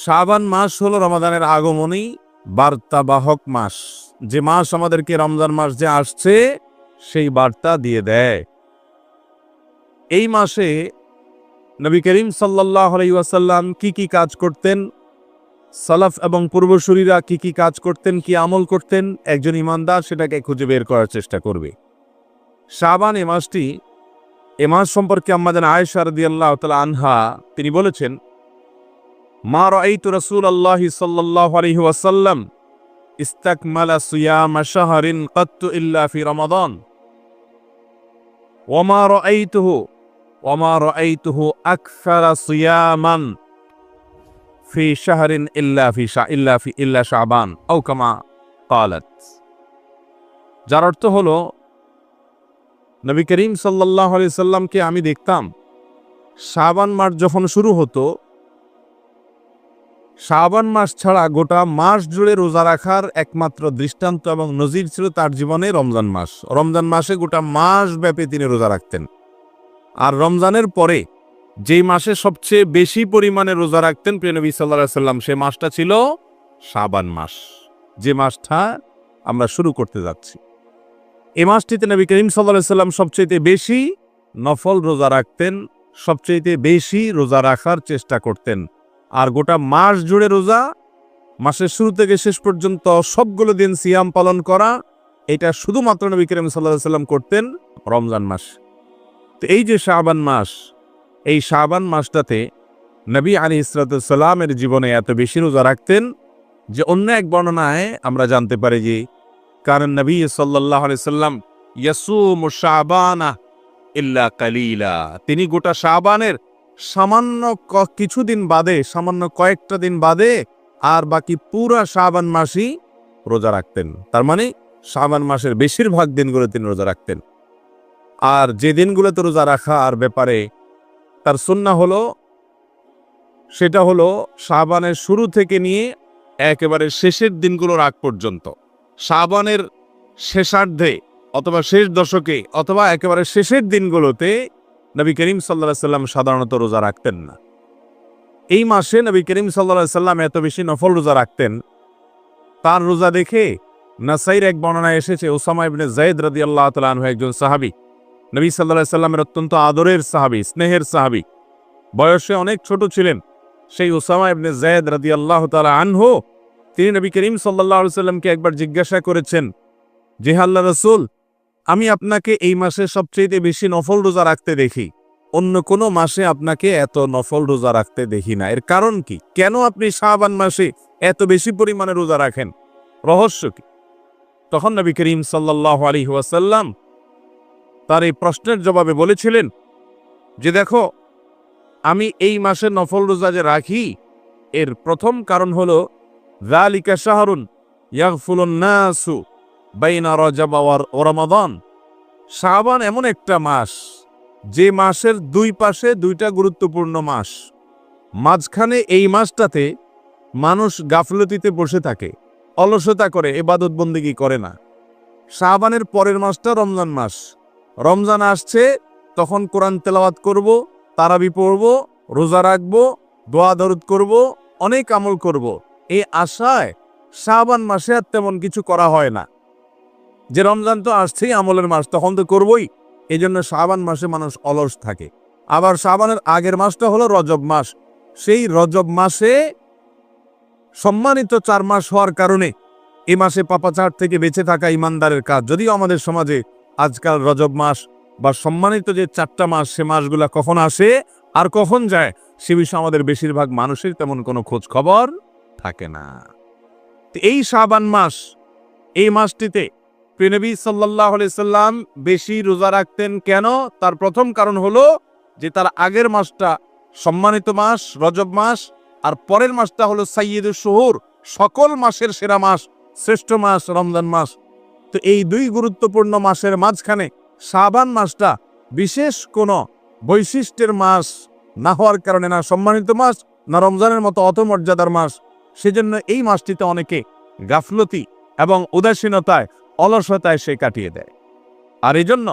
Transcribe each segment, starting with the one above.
শাবান মাস হলো রমাদানের আগমনী বার্তাবাহক মাস। যে মাস আমাদেরকে রমজান মাস যে আসছে সেই বার্তা দিয়ে দেয়। এই মাসে নবী করিম সাল্লাল্লাহু আলাইহি ওয়াসাল্লাম কি কাজ করতেন, সালাফ এবং পূর্বসূরীরা কি কাজ করতেন, কি আমল করতেন, একজন ইমানদার সেটাকে খুঁজে বের করার চেষ্টা করবে। শাবান এ মাস সম্পর্কে আম্মা জান আয়েশা রাদিয়াল্লাহু তাআলা আনহা তিনি বলেছেন, মা রাআইতু রাসূলুল্লাহি সাল্লাল্লাহু আলাইহি ওয়াসাল্লাম ইস্তাকমালা সিয়ামা শাহরিন কাত্তু ইল্লা ফি রমাদান ওয়া মা রাআইতুহু আকসারা সিয়ামান ফি শাহরিন ইল্লা শাবান আও কামা ক্বালাত। যার অর্থ হলো, নবী করিম সাল্লাল্লাহু আলাইহি সাল্লামকে আমি দেখতাম শাবান মাস যখন শুরু হতো, শাবান মাস ছাড়া গোটা মাস জুড়ে রোজা রাখার একমাত্র দৃষ্টান্ত এবং নজির ছিল তার জীবনে রমজান মাস। রমজান মাসে গোটা মাস ব্যাপী তিনি রোজা রাখতেন। আর রমজানের পরে যেই মাসে সবচেয়ে বেশি পরিমাণে রোজা রাখতেন প্রিয় নবী সাল্লাল্লাহু আলাইহি সাল্লাম, সে মাসটা ছিল শাবান মাস, যে মাসটা আমরা শুরু করতে যাচ্ছি। এই মাসটিতে নবী করিম সাল্লাল্লাহু আলাইহি সাল্লাম সবচেয়ে বেশি নফল রোজা রাখতেন, সবচেয়ে বেশি রোজা রাখার চেষ্টা করতেন। আর গোটা মাস জুড়ে রোজা, মাসের শুরু থেকে শেষ পর্যন্ত সবগুলো দিন সিয়াম পালন করা, এটা শুধুমাত্র নবী করিম সাল্লাল্লাহু আলাইহি সাল্লাম করতেন রমজান মাস। তো এই যে শাবান মাস, এই শাবান মাসটাতে নবী আলাইহিস সালামের জীবনে এত বেশি রোজা রাখতেন যে অন্য এক বর্ণনায় আমরা জানতে পারি যে কারণ নবী সাল্লাল্লাহু আলাইহি সাল্লাম ইয়াসুমু শাবানা ইল্লা কালিলা, তিনি গোটা শাবানের সামান্য কিছুদিন বাদে, সামান্য কয়েকটা দিন বাদে আর বাকি পুরা শাবান মাসই রোজা রাখতেন। তার মানে শাবান মাসের বেশিরভাগ দিনগুলো তিনি রোজা রাখতেন। আর যে দিনগুলোতে রোজা রাখা আর ব্যাপারে তার সুন্নাহ হলো, সেটা হলো শাবানের শুরু থেকে নিয়ে একেবারে শেষের দিনগুলোর আগ পর্যন্ত। শাবানের শেষার্ধে অথবা শেষ দশকে অথবা একেবারে শেষের দিনগুলোতে নবী করিম সাল্লাল্লাহু আলাইহি সাল্লাম সাধারণত রোজা রাখতেন না। এই মাসে নবী করিম সাল্লাল্লাহু আলাইহি সাল্লাম এত বেশি নফল রোজা রাখতেন, তার রোজা দেখে নাসাইর এক বর্ণনায় এসেছে, উসামা ইবনে যায়েদ রাদিয়াল্লাহু তাআলা আনহু একজন সাহাবী, নবী সাল্লাল্লাহু আলাইহি সাল্লামের অত্যন্ত আদরের সাহাবী, স্নেহের সাহাবী, বয়সে অনেক ছোট ছিলেন। সেই উসামা ইবনে যায়েদ রাদিয়াল্লাহু তাআলা আনহু তিনি নবী করিম সাল্লাল্লাহু আলাইহি সাল্লামকে একবার জিজ্ঞাসা করেছেন যে, আল্লাহর রাসূল, আমি আপনাকে এই মাসে সবচেয়ে বেশি নফল রোজা রাখতে দেখি, অন্য কোনো মাসে আপনাকে এত নফল রোজা রাখতে দেখি না, এর কারণ কি? কেন আপনি শাবান মাসে এত বেশি পরিমাণে রোজা রাখেন, রহস্য কি? তখন নবী করিম সাল্লাল্লাহু আলাইহি ওয়াসাল্লাম তার এই প্রশ্নের জবাবে বলেছিলেন যে, দেখো, আমি এই মাসে নফল রোজা যে রাখি এর প্রথম কারণ হলো যালিকা শাহরুন ইয়াগফুলুন নাসু বাইনা রজব ওয়া রমাদান। শাবান এমন একটা মাস যে মাসের দুই পাশে দুইটা গুরুত্বপূর্ণ মাস, মাঝখানে এই মাসটাতে মানুষ গাফলতিতে বসে থাকে, অলসতা করে, ইবাদত বন্দেগী করে না। শাবানের পরের মাসটা রমজান মাস, রমজান আসছে, তখন কোরআন তেলাওয়াত করব, তারাবি পড়ব, রোজা রাখব, দোয়া দরুদ করব, অনেক আমল করব। এই আশায় শাবান মাসে আর তেমন কিছু করা হয় না, যে রমজান তো আসছেই, আমলের মাস, তখন তো করবই। এই জন্য শাবান মাসে মানুষ অলস থাকে। আবার শাবানের আগের মাসটা হলো রজব মাস, সেই রজব মাসে সম্মানিত 4 মাস হওয়ার কারণে এই মাসে পাপাচার থেকে বেঁচে থাকা ইমানদারের কাজ। যদিও আমাদের সমাজে আজকাল রজব মাস বা সম্মানিত যে 4টা মাস, সে মাসগুলা কখন আসে আর কখন যায় সে বিষয়ে আমাদের বেশিরভাগ মানুষের তেমন কোনো খোঁজ খবর থাকে না। এই শাবান মাস, এই মাসটিতে প্রিয় নবী সাল্লাল্লাহু আলাইহি সাল্লাম বেশি রোজা রাখতেন। কেন? তার প্রথম কারণ হলো যে তার আগের মাসটা সম্মানিত মাস, রজব মাস, আর পরের মাসটা হলো সাইয়্যিদুশ শুহুর, সকল মাসের সেরা মাস, শ্রেষ্ঠ মাস রমজান মাস। তো এই দুই গুরুত্বপূর্ণ মাসের মাঝখানে শাবান মাসটা বিশেষ কোনো বৈশিষ্ট্যের মাস না হওয়ার কারণে, না সম্মানিত মাস, না রমজানের মতো অত মর্যাদার মাস, সেজন্য এই মাসটিতে অনেকে গাফলতি এবং উদাসীনতায়, অলসতায় সে কাটিয়ে দেয়। আর এই জন্য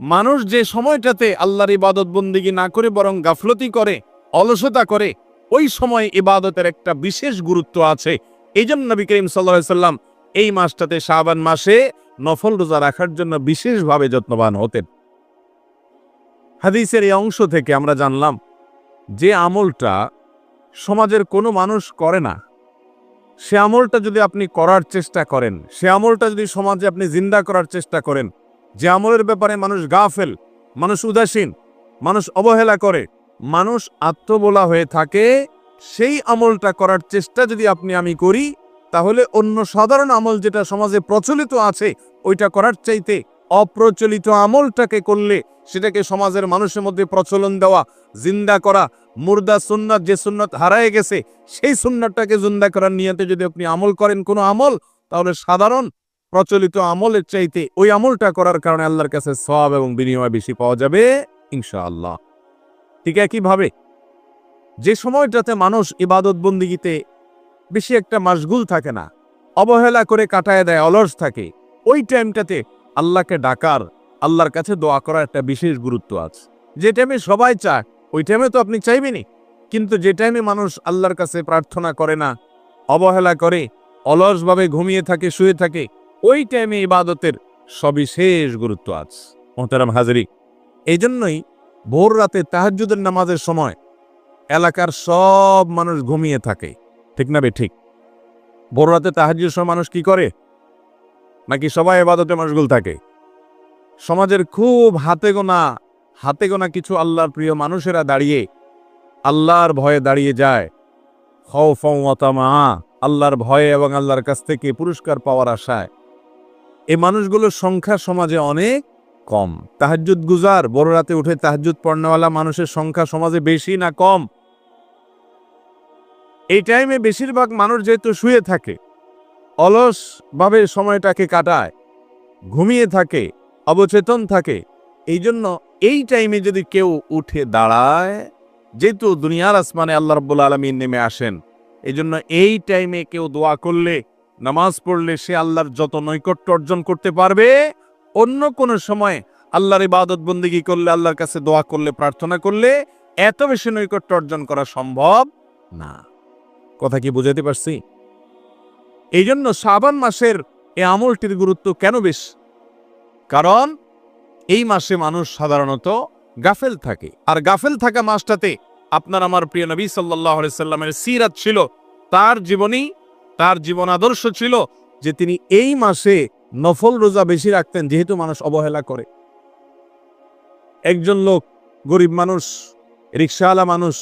মানুষ যে সময়টাতে আল্লাহর ইবাদত বন্দেগী না করে বরং গাফলতি করে, অলসতা করে, ওই সময় ইবাদতের একটা বিশেষ গুরুত্ব আছে। এই জন্য নবী করিম সাল্লাল্লাহু আলাইহি সাল্লাম এই মাসটাতে, শাবান মাসে নফল রোজা রাখার জন্য বিশেষভাবে যত্নবান হতেন। হাদিসের এই অংশ থেকে আমরা জানলাম যে আমলটা সমাজের কোনো মানুষ করে না, সে আমলটা যদি আপনি করার চেষ্টা করেন, সে আমলটা যদি সমাজে আপনি জিন্দা করার চেষ্টা করেন, যে আমলের ব্যাপারে মানুষ গাফেল, মানুষ উদাসীন, মানুষ অবহেলা করে, মানুষ আত্মবোলা হয়ে থাকে, সেই আমলটা করার চেষ্টা যদি আপনি আমি করি, তাহলে অন্য সাধারণ আমল যেটা সমাজে প্রচলিত আছে ওইটা করার চাইতে অপ্রচলিত আমলটাকে করলে, সেটাকে সমাজের মানুষের মধ্যে প্রচলন দেওয়া, জিন্দা করা, মুর্দা সুন্নাত, যে সুন্নাত হারায় গেছে সেই সুন্নাতটাকে জিন্দা করার নিয়তে যদি আপনি আমল করেন কোনো আমল, তাহলে সাধারণ প্রচলিত আমলের চাইতে ওই আমলটা করার কারণে আল্লাহর কাছে সওয়াব এবং বিনিময় বেশি পাওয়া যাবে ইনশাআল্লাহ। ঠিক একইভাবে যে সময়টাতে মানুষ ইবাদত বন্দিগিতে বেশি একটা মাশগুল থাকে না, অবহেলা করে কাটায় দেয়, অলস থাকে, ওই টাইমটাতে আল্লাহকে ডাকার, আল্লাহর কাছে দোয়া করার একটা বিশেষ গুরুত্ব আছে। যে টাইমে সবাই চায় ওই টাইমে তো আপনি চাইবেনই, কিন্তু যে টাইমে মানুষ আল্লাহর কাছে প্রার্থনা করে না, অবহেলা করে, অলসভাবে ঘুমিয়ে থাকে, শুয়ে থাকে, ওই টাইমে ইবাদতের সবিশেষ গুরুত্ব আছে মোহতারাম হাজরি। এই জন্যই ভোর রাতে তাহাজ্জুদের নামাজের সময় এলাকার সব মানুষ ঘুমিয়ে থাকে, ঠিক না বে ঠিক? ভোর রাতে তাহাজ্জুদের সময় মানুষ কি করে? নাকি সবাই ইবাদতে মশগুল থাকে? সমাজের খুব হাতে গোনা কিছু আল্লাহর প্রিয় মানুষেরা দাঁড়িয়ে আল্লাহর ভয়ে দাঁড়িয়ে যায়, খাউফাও ওয়া তামাআ, আল্লাহর ভয়ে এবং আল্লাহর কাছ থেকে পুরস্কার পাওয়ার আশায়। এই মানুষগুলোর সংখ্যা সমাজে অনেক কম। তাহাজ্জুদ গুজার, বড় রাতে উঠে তাহাজ্জুদ পড়নেওয়ালা মানুষের সংখ্যা সমাজে বেশি না কম? এই টাইমে বেশিরভাগ মানুষ যেহেতু শুয়ে থাকে, অলসভাবে সময়টাকে কাটায়, ঘুমিয়ে থাকে, অবচেতন থাকে, এই জন্য এই টাইমে যদি কেউ উঠে দাঁড়ায়, যেহেতু দুনিয়ার আসমানে আল্লাহ রাব্বুল আলামিন নেমে আসেন, এই জন্য এই টাইমে কেউ দোয়া করলে, নামাজ পড়লে সে আল্লাহর যত নৈকট্য অর্জন করতে পারবে, অন্য কোনো সময় আল্লাহর ইবাদত বন্দেগী করলে, আল্লাহর কাছে দোয়া করলে, প্রার্থনা করলে এত বেশি নৈকট্য অর্জন করা সম্ভব না। কথা কি বুঝাতে পারছি? এই জন্য শাবান মাসের এই আমলটির গুরুত্ব কেন বেশ? কারণ এই মাসে মানুষ সাধারণত গাফেল থাকে, আর গাফেল থাকা মাসটাতে আপনার আমার প্রিয় নবী সাল্লাল্লাহু আলাইহি সাল্লামের সিরাত ছিল, তার জীবনী, তার জীবন আদর্শ ছিল যে তিনি এই মাসে নফল রোজা বেশি রাখতেন, যেহেতু মানুষ অবহেলা করে। একজন লোক, গরিব মানুষ, রিকশাওয়ালা মানুষ,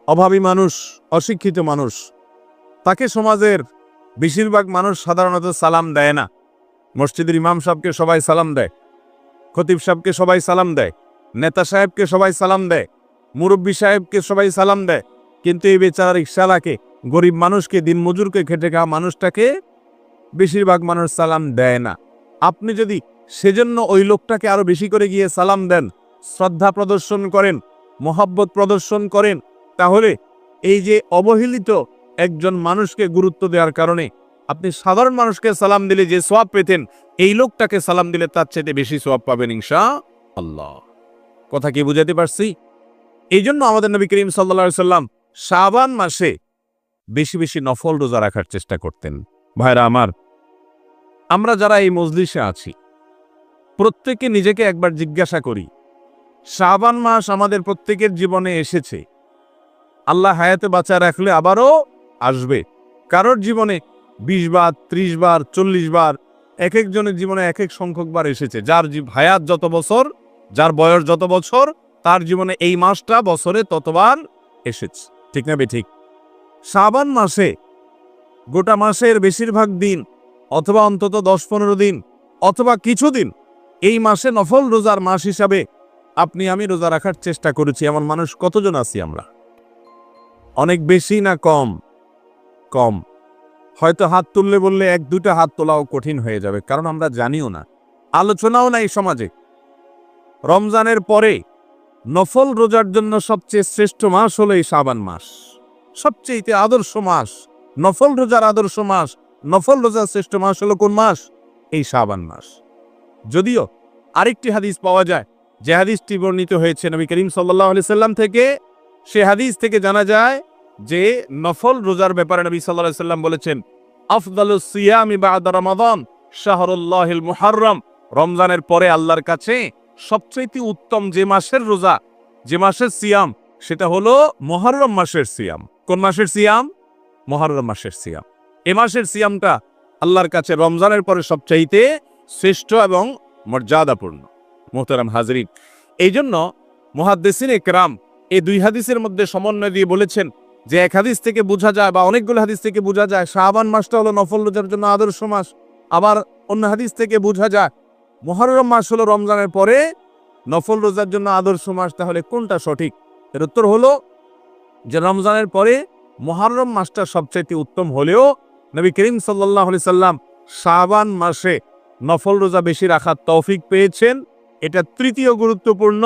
অভাবী মানুষ, অশিক্ষিত মানুষ, তাকে সমাজের বেশিরভাগ মানুষ সাধারণত সালাম দেয় না। মসজিদের ইমাম সাহেবকে সবাই সালাম দেয়, খতিব সাহেবকে সবাই সালাম দেয়, নেতা সাহেবকে সবাই সালাম দেয়, মুরব্বী সাহেবকে সবাই সালাম দেয়, কিন্তু এই বেচারা রিকশাওয়ালাকে, গরিব মানুষকে, দিনমজুরকে, খেটে খাওয়া মানুষটাকে বেশিরভাগ মানুষ সালাম দেয় না। আপনি যদি সেজন্য ওই লোকটাকে আরো বেশি করে গিয়ে সালাম দেন, শ্রদ্ধা প্রদর্শন করেন, মহব্বত প্রদর্শন করেন, তাহলে এই যে অবহেলিত একজন মানুষকে গুরুত্ব দেওয়ার কারণে আপনি সাধারণ মানুষকে সালাম দিলে যে সওয়াব পেতেন, এই লোকটাকে সালাম দিলে তার চাইতে বেশি সওয়াব পাবেন ইনশাআল্লাহ। কথা কি বুঝাতে পারছি? এই জন্য আমাদের নবী করিম সাল্লাল্লাহু আলাইহি সাল্লাম শাবান মাসে বেশি বেশি নফল রোজা রাখার চেষ্টা করতেন। ভাইরা আমার, আমরা যারা এই মজলিসে আছি প্রত্যেকে নিজেকে একবার জিজ্ঞাসা করি, শাবান মাস আমাদের প্রত্যেকের জীবনে এসেছে, আল্লাহ হায়াতে বাঁচা রাখলে আবারও আসবে। কারোর জীবনে 20 বার, 30 বার, 40 বার, এক একজনের জীবনে এক এক সংখ্যক বার এসেছে। যার হায়াত যত বছর, যার বয়স যত বছর, তার জীবনে এই মাসটা বছরে ততবার এসেছে, ঠিক না বে ঠিক? শাবান মাসে গোটা মাসের বেশিরভাগ দিন, অথবা অন্তত 10-15 দিন, অথবা কিছুদিন, এই মাসে নফল রোজার মাস হিসাবে আপনি আমি রোজা রাখার চেষ্টা করেছি। এমন মানুষ কতজন আছি আমরা? অনেক বেশি না কম? কম। হয়তো হাত তুললে বললে 1-2টা হাত তোলাও কঠিন হয়ে যাবে, কারণ আমরা জানিও না, আলোচনাও নাই সমাজে। রমজানের পরে নফল রোজার জন্য সবচেয়ে শ্রেষ্ঠ মাস হলো এই শাবান মাস, সবচেয়ে আদর্শ মাস, নফল রোজার আদর্শ মাস। নফল রোজার শ্রেষ্ঠ মাস হলো কোন মাস? এই শাবান মাস। যদিও আরেকটি হাদিস পাওয়া যায়, যে হাদিসটি বর্ণিত হয়েছে নবী করিম সাল্লাল্লাহু আলাইহি সাল্লাম থেকে, সে হাদিস থেকে জানা যায় যে নফল রোজার ব্যাপারে নবী সাল্লাল্লাহু আলাইহি সাল্লাম বলেছেন, আফদালুস সিয়ামি বা'দা রমাদান শাহরুল্লাহিল মুহাররম। রমজানের পরে আল্লাহর কাছে সবচেয়ে উত্তম যে মাসের রোজা, যে মাসের সিয়াম, সেটা হলো মুহররম মাসের সিয়াম। কোন মাসের সিয়াম? মুহররম মাসের সিয়াম। এ মাসের সিয়ামটা আল্লাহর কাছে রমজানের পরে সবচাইতে শ্রেষ্ঠ এবং মর্যাদাপূর্ণ। মুহতারাম হাজরিন, এই জন্য মুহাদ্দিসিন ইকরাম এই দুই হাদিসের মধ্যে সমন্বয় দিয়ে বলেছেন যে এক হাদিস থেকে বোঝা যায় বা অনেকগুলো হাদিস থেকে বোঝা যায় শাবান মাসটা হলো নফল রোজার জন্য আদর্শ মাস। আবার অন্য হাদিস থেকে বোঝা যায় মুহররম মাস হলো রমজানের পরে নফল রোজার জন্য আদর্শ মাস। তাহলে কোনটা সঠিক? এর উত্তর হলো যে রমজানের পরে মুহররম মাসটা সবচাইতে উত্তম হলেও নবী করিম সাল্লাল্লাহু আলাইহি সাল্লাম শাবান মাসে নফল রোজা বেশি রাখার তৌফিক পেয়েছেন। এটা তৃতীয় গুরুত্বপূর্ণ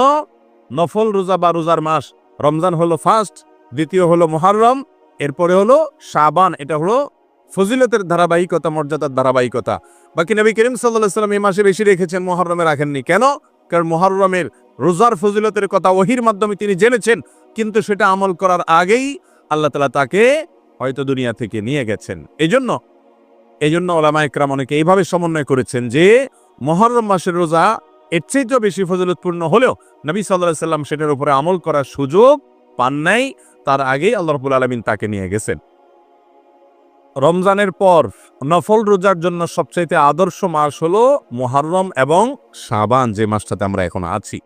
নফল রোজা বা রোজার মাস। রমজান হলো ফার্স্ট, দ্বিতীয় হলো মুহররম, এরপরে হলো শাবান। এটা হলো ফজিলতের ধারাবাহিকতা, মর্যাদার ধারাবাহিকতা। বাকি নবী করিম সাল্লাল্লাহু আলাইহি সাল্লাম এই মাসে বেশি রেখেছেন, মুহররমে রাখেননি। কেন? কারণ মুহররমের রোজার ফজিলতের কথা ওহীর মাধ্যমে তিনি জেনেছেন, কিন্তু সেটা আমল করার আগেই আল্লাহ তাআলা তাকে হয়তো দুনিয়া থেকে নিয়ে গেছেন। এই জন্য ওলামা ইকরাম অনেকে এইভাবে সমন্বয় করেছেন যে মুহররম মাসের রোজা এর চেয়েও বেশি ফজিলতপূর্ণ হলেও নবী সাল্লাল্লাহু আলাইহি সাল্লাম সেটার উপরে আমল করার সুযোগ পান নাই, তার আগেই আল্লাহ রাব্বুল আলামিন তাকে নিয়ে গেছেন। রমজানের পর নফল রোজার জন্য সবচাইতে আদর্শ মাস হলো মুহররম এবং শাবান, যে মাসটাতে আমরা এখন আছি।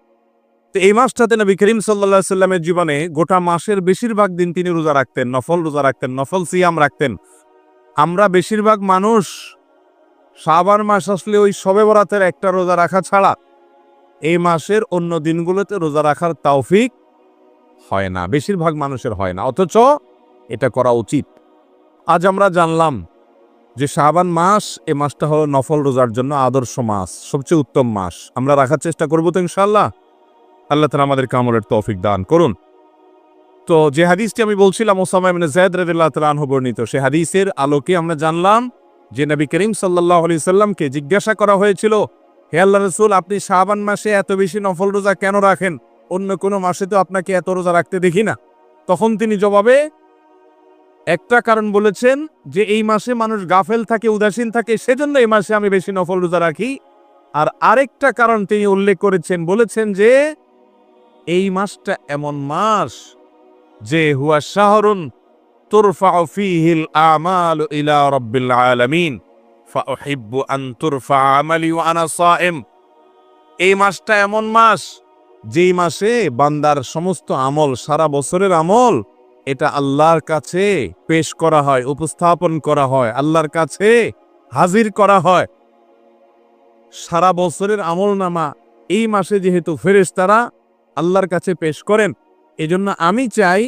তো এই মাসটাতে নবী করিম সাল্লাল্লাহু আলাইহি সাল্লামের জীবনে গোটা মাসের বেশিরভাগ দিন তিনি রোজা রাখতেন, নফল রোজা রাখতেন, নফল সিয়াম রাখতেন। আমরা বেশিরভাগ মানুষ শাবান মাস আসলে ওই শবে বরাতের একটা রোজা রাখা ছাড়া এই মাসের অন্য দিনগুলোতে রোজা রাখার তৌফিক হয় না, বেশিরভাগ মানুষের হয় না, অথচ এটা করা উচিত। আজ আমরা জানলাম যে শাবান মাস, এই মাসটা হলো নফল রোজার জন্য আদর্শ মাস, সবচেয়ে উত্তম মাস। আমরা রাখার চেষ্টা করবো তো ইনশাআল্লাহ। আল্লাহ তাআলা আমাদেরকে আমলের তৌফিক দান করুন। তো যে হাদিসটি আমি বলছিলাম উসামা ইবনে যায়েদ রাদিয়াল্লাহু তাআলা আনহু বর্ণিত, সেই হাদিসের আলোকে আমরা জানলাম যে নবী করিম সাল্লাল্লাহু আলাইহি সাল্লামকে জিজ্ঞাসা করা হয়েছিল, হে আল্লাহর রাসূল, আপনি শাবান মাসে এত বেশি নফল রোজা কেন রাখেন? অন্য কোনো মাসে তো আপনাকে এত রোজা রাখতে দেখি না। তখন তিনি জবাবে একটা কারণ বলেছেন যে এই মাসে মানুষ গাফেল থাকে, উদাসীন থাকে, সেজন্য এই মাসে আমি বেশি নফল রোজা রাখি। আর আরেকটা কারণ তিনি উল্লেখ করেছেন, বলেছেন যে এই মাসটা এমন মাস যে হুয়া শাহরুন তুরফাউ ফীহিল আমালু ইলা রাব্বিল আলামিন ফাউহিব্বু আন তুরফা আমালি ওয়া আনা সাইম। এই মাসটা এমন মাস যেই মাসে বান্দার সমস্ত আমল, সারা বছরের আমল, এটা আল্লাহর কাছে পেশ করা হয়, উপস্থাপন করা হয়, আল্লাহর কাছে হাজির করা হয়। সারা বছরের আমলনামা এই মাসে যেহেতু ফেরেশতারা আল্লাহর কাছে পেশ করেন, এজন্য আমি চাই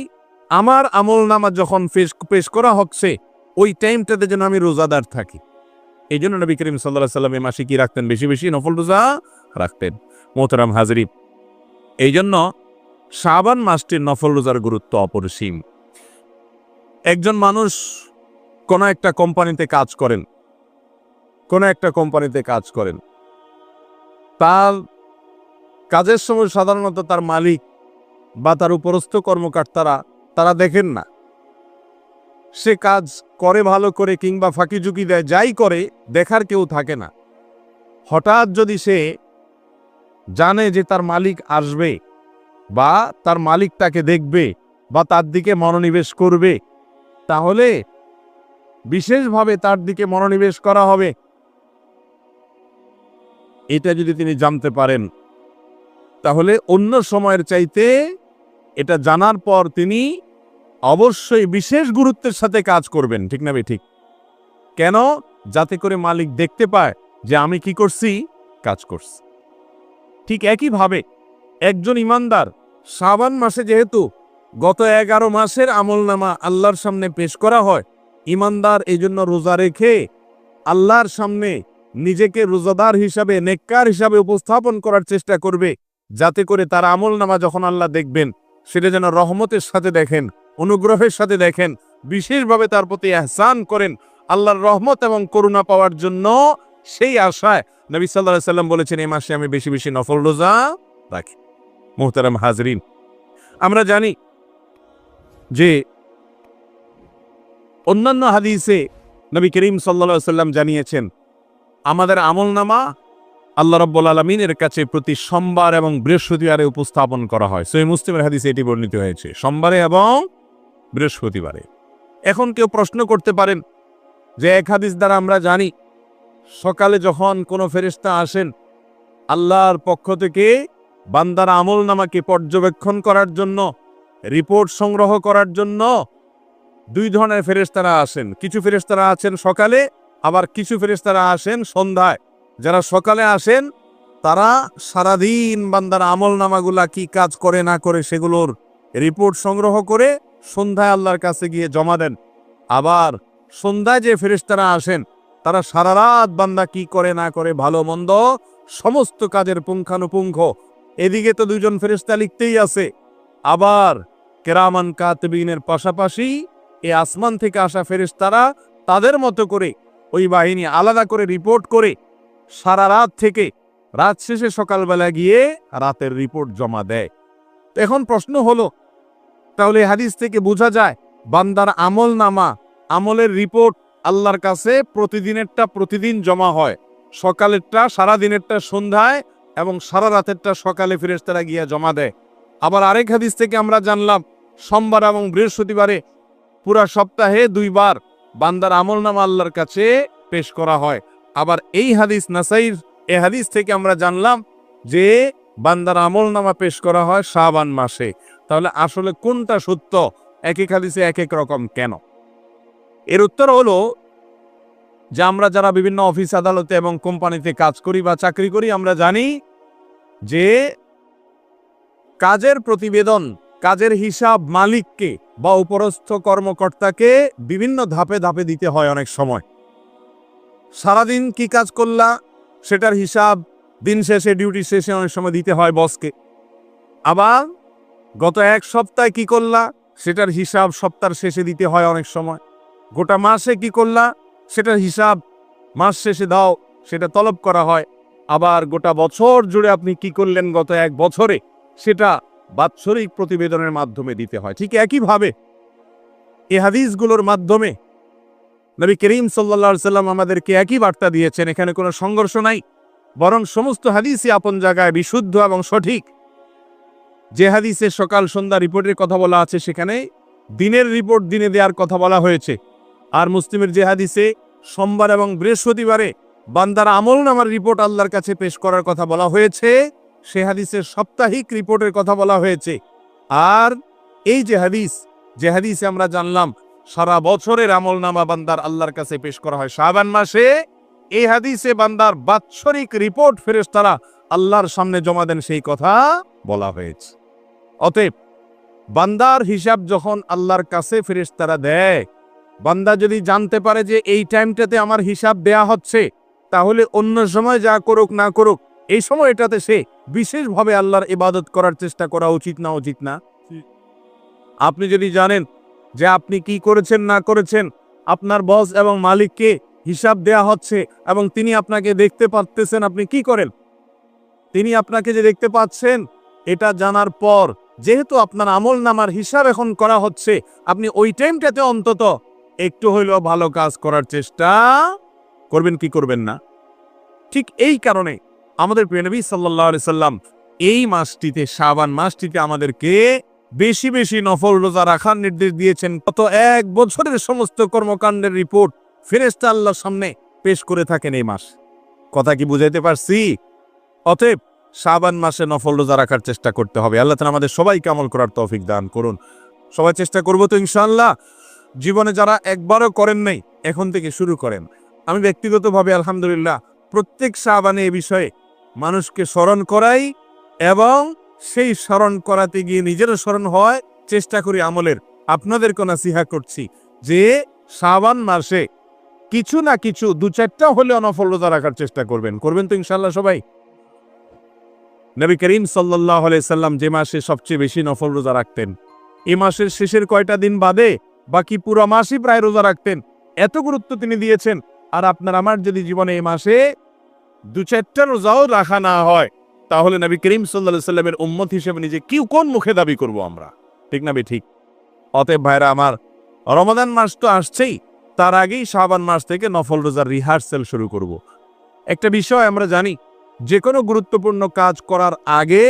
আমার আমলনামা যখন পেশ করা হচ্ছে ওই টাইমটাতে যেন আমি রোজাদার থাকি। এই জন্য নবী করিম সাল্লাল্লাহু আলাইহি সাল্লাম এই মাসে কি রাখতেন? বেশি বেশি নফল রোজা রাখতেন। মোহতারাম হাজরিন, এই জন্য শাবান মাসটির নফল রোজার গুরুত্ব অপরিসীম। একজন মানুষ কোন একটা কোম্পানিতে কাজ করেন, তার কাজের সময় সাধারণত তার মালিক বা তার উপরস্থ কর্মকর্তারা তারা দেখেন না। সে কাজ করে ভালো করে কিংবা ফাঁকি ঝুঁকি দেয়, যাই করে দেখার কেউ থাকে না। হঠাৎ যদি সে জানে যে তার মালিক আসবে বা তার মালিক তাকে দেখবে বা তার দিকে মনোনিবেশ করবে, তাহলে বিশেষভাবে তার দিকে মনোনিবেশ করা হবে। এটা যদি তিনি জানতে পারেন, তাহলে অন্য সময়ের চাইতে এটা জানার পর তিনি অবশ্যই বিশেষ গুরুত্বের সাথে কাজ করবেন। ঠিক না ঠিক? কেন? যাতে করে মালিক দেখতে পায় যে আমি কি করছি, কাজ করছি। ঠিক একইভাবে একজন ইমানদার শাবান মাসে যেহেতু গত 11 মাসের আমলনামা আল্লাহর সামনে পেশ করা হয়, ইমানদার এই জন্য রোজা রেখে আল্লাহর সামনে নিজেকে রোজাদার হিসাবে, নেককার হিসাবে উপস্থাপন করার চেষ্টা করবে, যাতে করে তার আমলনামা যখন আল্লাহ দেখবেন সেটা যেন রহমতের সাথে দেখেন, অনুগ্রহের সাথে দেখেন, বিশেষভাবে তার প্রতি ইহসান করেন, আল্লাহর রহমত এবং করুণা পাওয়ার জন্য সেই আশায় নবী সাল্লাল্লাহু আলাইহি সাল্লাম বলেছেন এই মাসে আমি বেশি বেশি নফল রোজা রাখি। মুহতারাম হাজরিন, আমরা জানি যে অন্যান্য হাদিসে নবী করিম সাল্লাল্লাহু আলাইহি সাল্লাম জানিয়েছেন আমাদের আমলনামা আল্লাহ রাব্বুল আলামিনের কাছে প্রতি সোমবার এবং বৃহস্পতিবারে উপস্থাপন করা হয়। সহিহ মুসলিমের হাদিসে এটি বর্ণিত হয়েছে, সোমবারে এবং বৃহস্পতিবারে। এখন কেউ প্রশ্ন করতে পারেন যে এক হাদিস দ্বারা আমরা জানি সকালে যখন কোনো ফেরেশতা আসেন আল্লাহর পক্ষ থেকে বান্দার আমলনামাকে পর্যবেক্ষণ করার জন্য, রিপোর্ট সংগ্রহ করার জন্য দুই ধরনের ফেরেশতারা আসেন। কিছু ফেরেশতারা আছেন সকালে, আবার কিছু ফেরেশতারা আসেন সন্ধ্যায়। যারা সকালে আসেন তারা সারাদিন বান্দার আমলনামাগুলা কি কাজ করে না করে সেগুলোর রিপোর্ট সংগ্রহ করে সন্ধ্যায় আল্লাহর কাছে গিয়ে জমা দেন। আবার সন্ধ্যায় যে ফেরেশতারা আসেন তারা সারা রাত বান্দা কি করে না করে ভালো মন্দ সমস্ত কাজের পুঙ্খানুপুঙ্খ, এদিকে তো দুইজন ফেরেশতা লিখতেই আছে, আবার কেরামান কাতিবিনের পাশাপাশি এই আসমান থেকে আসা ফেরেশতারা তাদের মতো করে ওই বাহিনী আলাদা করে রিপোর্ট করে সারা রাত থেকে রাত শেষে সকালবেলা গিয়ে রাতের রিপোর্ট জমা দেয়। এখন প্রশ্ন হলো, তাহলে হাদিস থেকে বোঝা যায় বান্দার আমলনামা, আমলের রিপোর্ট আল্লাহর কাছে প্রতিদিনেরটা প্রতিদিন জমা হয়, সকালেরটা সারা দিনেরটা সন্ধ্যায় এবং সারা রাতেরটা সকালে ফেরেশতারা গিয়ে জমা দেয়। আবার আরেক হাদিস থেকে আমরা জানলাম সোমবার এবং বৃহস্পতিবারে পুরা সপ্তাহে 2 বার বান্দার আমলনামা আল্লাহর কাছে পেশ করা হয়। আবার এই হাদিস নাসাইর এই হাদিস থেকে আমরা জানলাম যে বান্দার আমলনামা পেশ করা হয় শাবান মাসে। তাহলে আসলে কোনটা সত্য? এক এক হাদিসে এক এক রকম কেন? এর উত্তর হলো যে আমরা যারা বিভিন্ন অফিস আদালতে এবং কোম্পানিতে কাজ করি বা চাকরি করি আমরা জানি যে কাজের প্রতিবেদন, কাজের হিসাব মালিককে বা উপরস্থ কর্মকর্তাকে বিভিন্ন ধাপে ধাপে দিতে হয়। অনেক সময় সারাদিন কি কাজ করলা সেটার হিসাব দিন শেষে, ডিউটি শেষে অনেক সময় দিতে হয় বসকে। আবার গত এক সপ্তাহে কি করলা সেটার হিসাব সপ্তাহের শেষে দিতে হয় অনেক সময়। গোটা মাসে কি করলা সেটার হিসাব মাস শেষে দাও, সেটা তলব করা হয়। আবার গোটা বছর জুড়ে আপনি কি করলেন গত এক বছরে সেটা বাৎসরিক প্রতিবেদনের মাধ্যমে দিতে হয়। ঠিক একইভাবে এই হাদিসগুলোর মাধ্যমে নবী করিম সাল্লাল্লাহু আলাইহি সাল্লাম আমাদেরকে একই বার্তা দিয়েছেন। এখানে কোনো সংঘর্ষ নাই, বরং সমস্ত হাদিসই আপন জায়গায় বিশুদ্ধ এবং সঠিক। যে হাদিসে সকাল সন্ধ্যা রিপোর্টের কথা বলা আছে সেখানে দিনের রিপোর্ট দিনে দেওয়ার কথা বলা হয়েছে। আর মুসলিমের যে হাদিসে সোমবার এবং বৃহস্পতিবারে বান্দার আমলনামার রিপোর্ট আল্লাহর কাছে পেশ করার কথা বলা হয়েছে, সে হাদিসের সাপ্তাহিক রিপোর্টের কথা বলা হয়েছে। আর এই যে হাদিসে আমরা জানলাম সারা বছরের আমলনামা বান্দার আল্লাহর কাছে পেশ করা হয় শাবান মাসে, এই হাদিসে বান্দার বাৎসরিক রিপোর্ট ফেরেশতারা আল্লাহর সামনে জমা দেন সেই কথা বলা হয়েছে। অতএব বান্দার হিসাব যখন আল্লাহর কাছে ফেরেশতারা দেয়, বান্দা যদি জানতে পারে যে এই টাইমটাতে আমার হিসাব দেয়া হচ্ছে, তাহলে অন্য সময় যা করুক না করুক এই সময়টাতে সে বিশেষভাবে আল্লাহর ইবাদত করার চেষ্টা করা উচিত না? উচিত না? আপনি যদি জানেন যে আপনি কি করেছেন না করেছেন, আপনার বস এবং মালিককে হিসাব দেয়া হচ্ছে এবং তিনি আপনাকে দেখতে পাচ্ছেন, আপনি কি করেন? তিনি আপনাকে যে দেখতে পাচ্ছেন এটা জানার পর যেহেতু আপনার আমলনামার হিসাব এখন করা হচ্ছে, আপনি ওই টাইমটাতে অন্তত একটু হইলেও ভালো কাজ করার চেষ্টা করবেন, কি করবেন না? ঠিক এই কারণে আমাদের প্রিয় নবী সাল্লাল্লাহু আলাইহি সাল্লাম এই মাসটিতে, শাবান মাসটিতে আমাদেরকে বেশি বেশি নফল রোজা রাখার নির্দেশ দিয়েছেন। গত এক বছরের সমস্ত কর্মকাণ্ডের রিপোর্ট ফেরেশতা আল্লাহর সামনে পেশ করে থাকেন এই মাস। কথা কি বুঝাইতে পারছি? অতএব শাবান মাসে নফল রোজা রাখার চেষ্টা করতে হবে। আল্লাহ তাআলা আমাদের সবাইকে আমল করার তৌফিক দান করুন। সবাই চেষ্টা করব তো ইনশাআল্লাহ। জীবনে যারা একবারও করেন নাই এখন থেকে শুরু করেন। আমি ব্যক্তিগতভাবে আলহামদুলিল্লাহ প্রত্যেক শাবানে এই বিষয়ে মানুষকে স্মরণ করাই এবং সেই স্মরণ করাতে গিয়ে নিজেরও স্মরণ হয়, চেষ্টা করি আমলের। আপনাদেরকে নাসিহা করছি যে শাবান মাসে কিছু না কিছু 2-4টা হলেও নফল রোজা রাখার চেষ্টা করবেন তো ইনশাআল্লাহ সবাই। নবী করিম সাল্লাল্লাহু আলাইহি সাল্লাম যে মাসে সবচেয়ে বেশি নফল রোজা রাখতেন, এই মাসের শেষের কয়টা দিন বাদে বাকি পুরো মাসই প্রায় রোজা রাখতেন। এত গুরুত্ব তিনি দিয়েছেন। আর আপনার আমার যদি জীবনে এই মাসে 2-4টা রোজাও রাখা না হয়, তাহলে নবী করিম সাল্লাল্লাহু আলাইহি সাল্লামের উম্মত হিসেবে নিজে কোন মুখে দাবি করব আমরা? ঠিক না? ঠিক। অতএব ভাইরা আমার, রমাদান মাস তো আসছেই, তার আগেই শাবান মাস থেকে নফল রোজার রিহার্সেল শুরু করব। একটা বিষয় আমরা জানি, যে কোনো গুরুত্বপূর্ণ কাজ করার আগে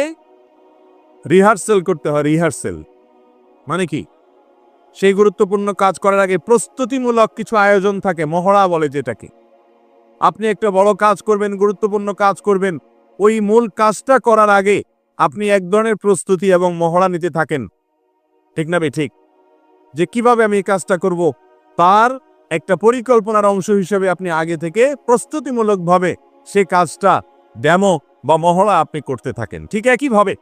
রিহার্সেল করতে হয়। রিহার্সেল মানে কি? সেই গুরুত্বপূর্ণ কাজ করার আগে প্রস্তুতিমূলক কিছু আয়োজন থাকে, মহড়া বলে যেটাকে। আপনি একটা বড় কাজ করবেন, গুরুত্বপূর্ণ কাজ করবেন, ওই মূল কাজটা করার আগে আপনি এক ধরনের প্রস্তুতি এবং মহড়া নিতে থাকেন, ঠিক না ঠিক? যে কিভাবে আমি এই কাজটা করব, তার একটা পরিকল্পনার অংশ হিসেবে আপনি আগে থেকে প্রস্তুতিমূলকভাবে সে কাজটা ডেমো বা মহড়া আপনি করতে থাকেন। ঠিক একইভাবে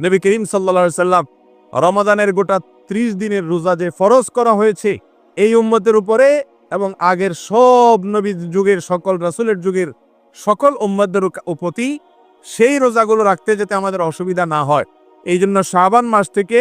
নবী করিম সাল্লাল্লাহু আলাইহি সাল্লাম রমাদানের গোটা 30 দিনের রোজা যে ফরজ করা হয়েছে এই উম্মতের উপরে এবং আগের সব নবীর যুগের সকল রাসূলের যুগের সকল উম্মতদের প্রতি, সেই রোজাগুলো রাখতে যাতে আমাদের অসুবিধা না হয়, এই জন্য শাবান মাস থেকে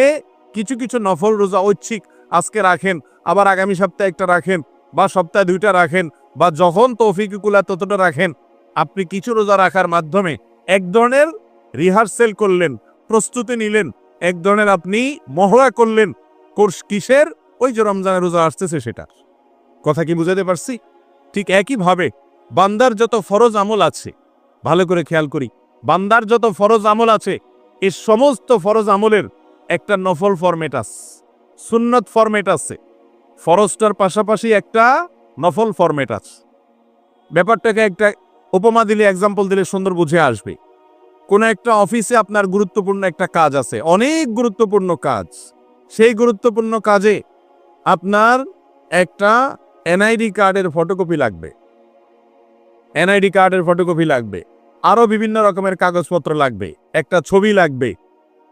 কিছু কিছু নফল রোজা ঐচ্ছিক আজকে রাখেন, আবার আগামী সপ্তাহে একটা রাখেন, বা সপ্তাহে 2টা রাখেন, বা যখন তৌফিক কুলায় ততটা রাখেন। আপনি কিছু রোজা রাখার মাধ্যমে এক ধরনের রিহার্সেল করলেন, প্রস্তুতি নিলেন, এক ধরনের আপনি মহড়া করলেন। কোর্স কিসের? ওই যে রমজানের রোজা আসতেছে সেটা। কথা কি বুঝাতে পারছি? ঠিক একইভাবে বান্দার যত ফরজ আমল আছে, ভালো করে খেয়াল করি, বান্দার যত ফরজ আমল আছে, এই সমস্ত ফরজ আমলের একটা নফল ফরম্যাট আছে, সুন্নত ফরম্যাট আছে। ফরজটার পাশাপাশি একটা নফল ফরম্যাট আছে। ব্যাপারটাকে একটা উপমা দিলে, এক্সাম্পল দিলে সুন্দর বুঝে আসবে। কোনো একটা অফিসে আপনার গুরুত্বপূর্ণ একটা কাজ আছে, অনেক গুরুত্বপূর্ণ কাজ। সেই গুরুত্বপূর্ণ কাজে আপনার একটা এনআইডি কার্ডের ফটোকপি লাগবে, এনআইডি কার্ডের ফটোকপি লাগবে, আরও বিভিন্ন রকমের কাগজপত্র লাগবে, একটা ছবি লাগবে,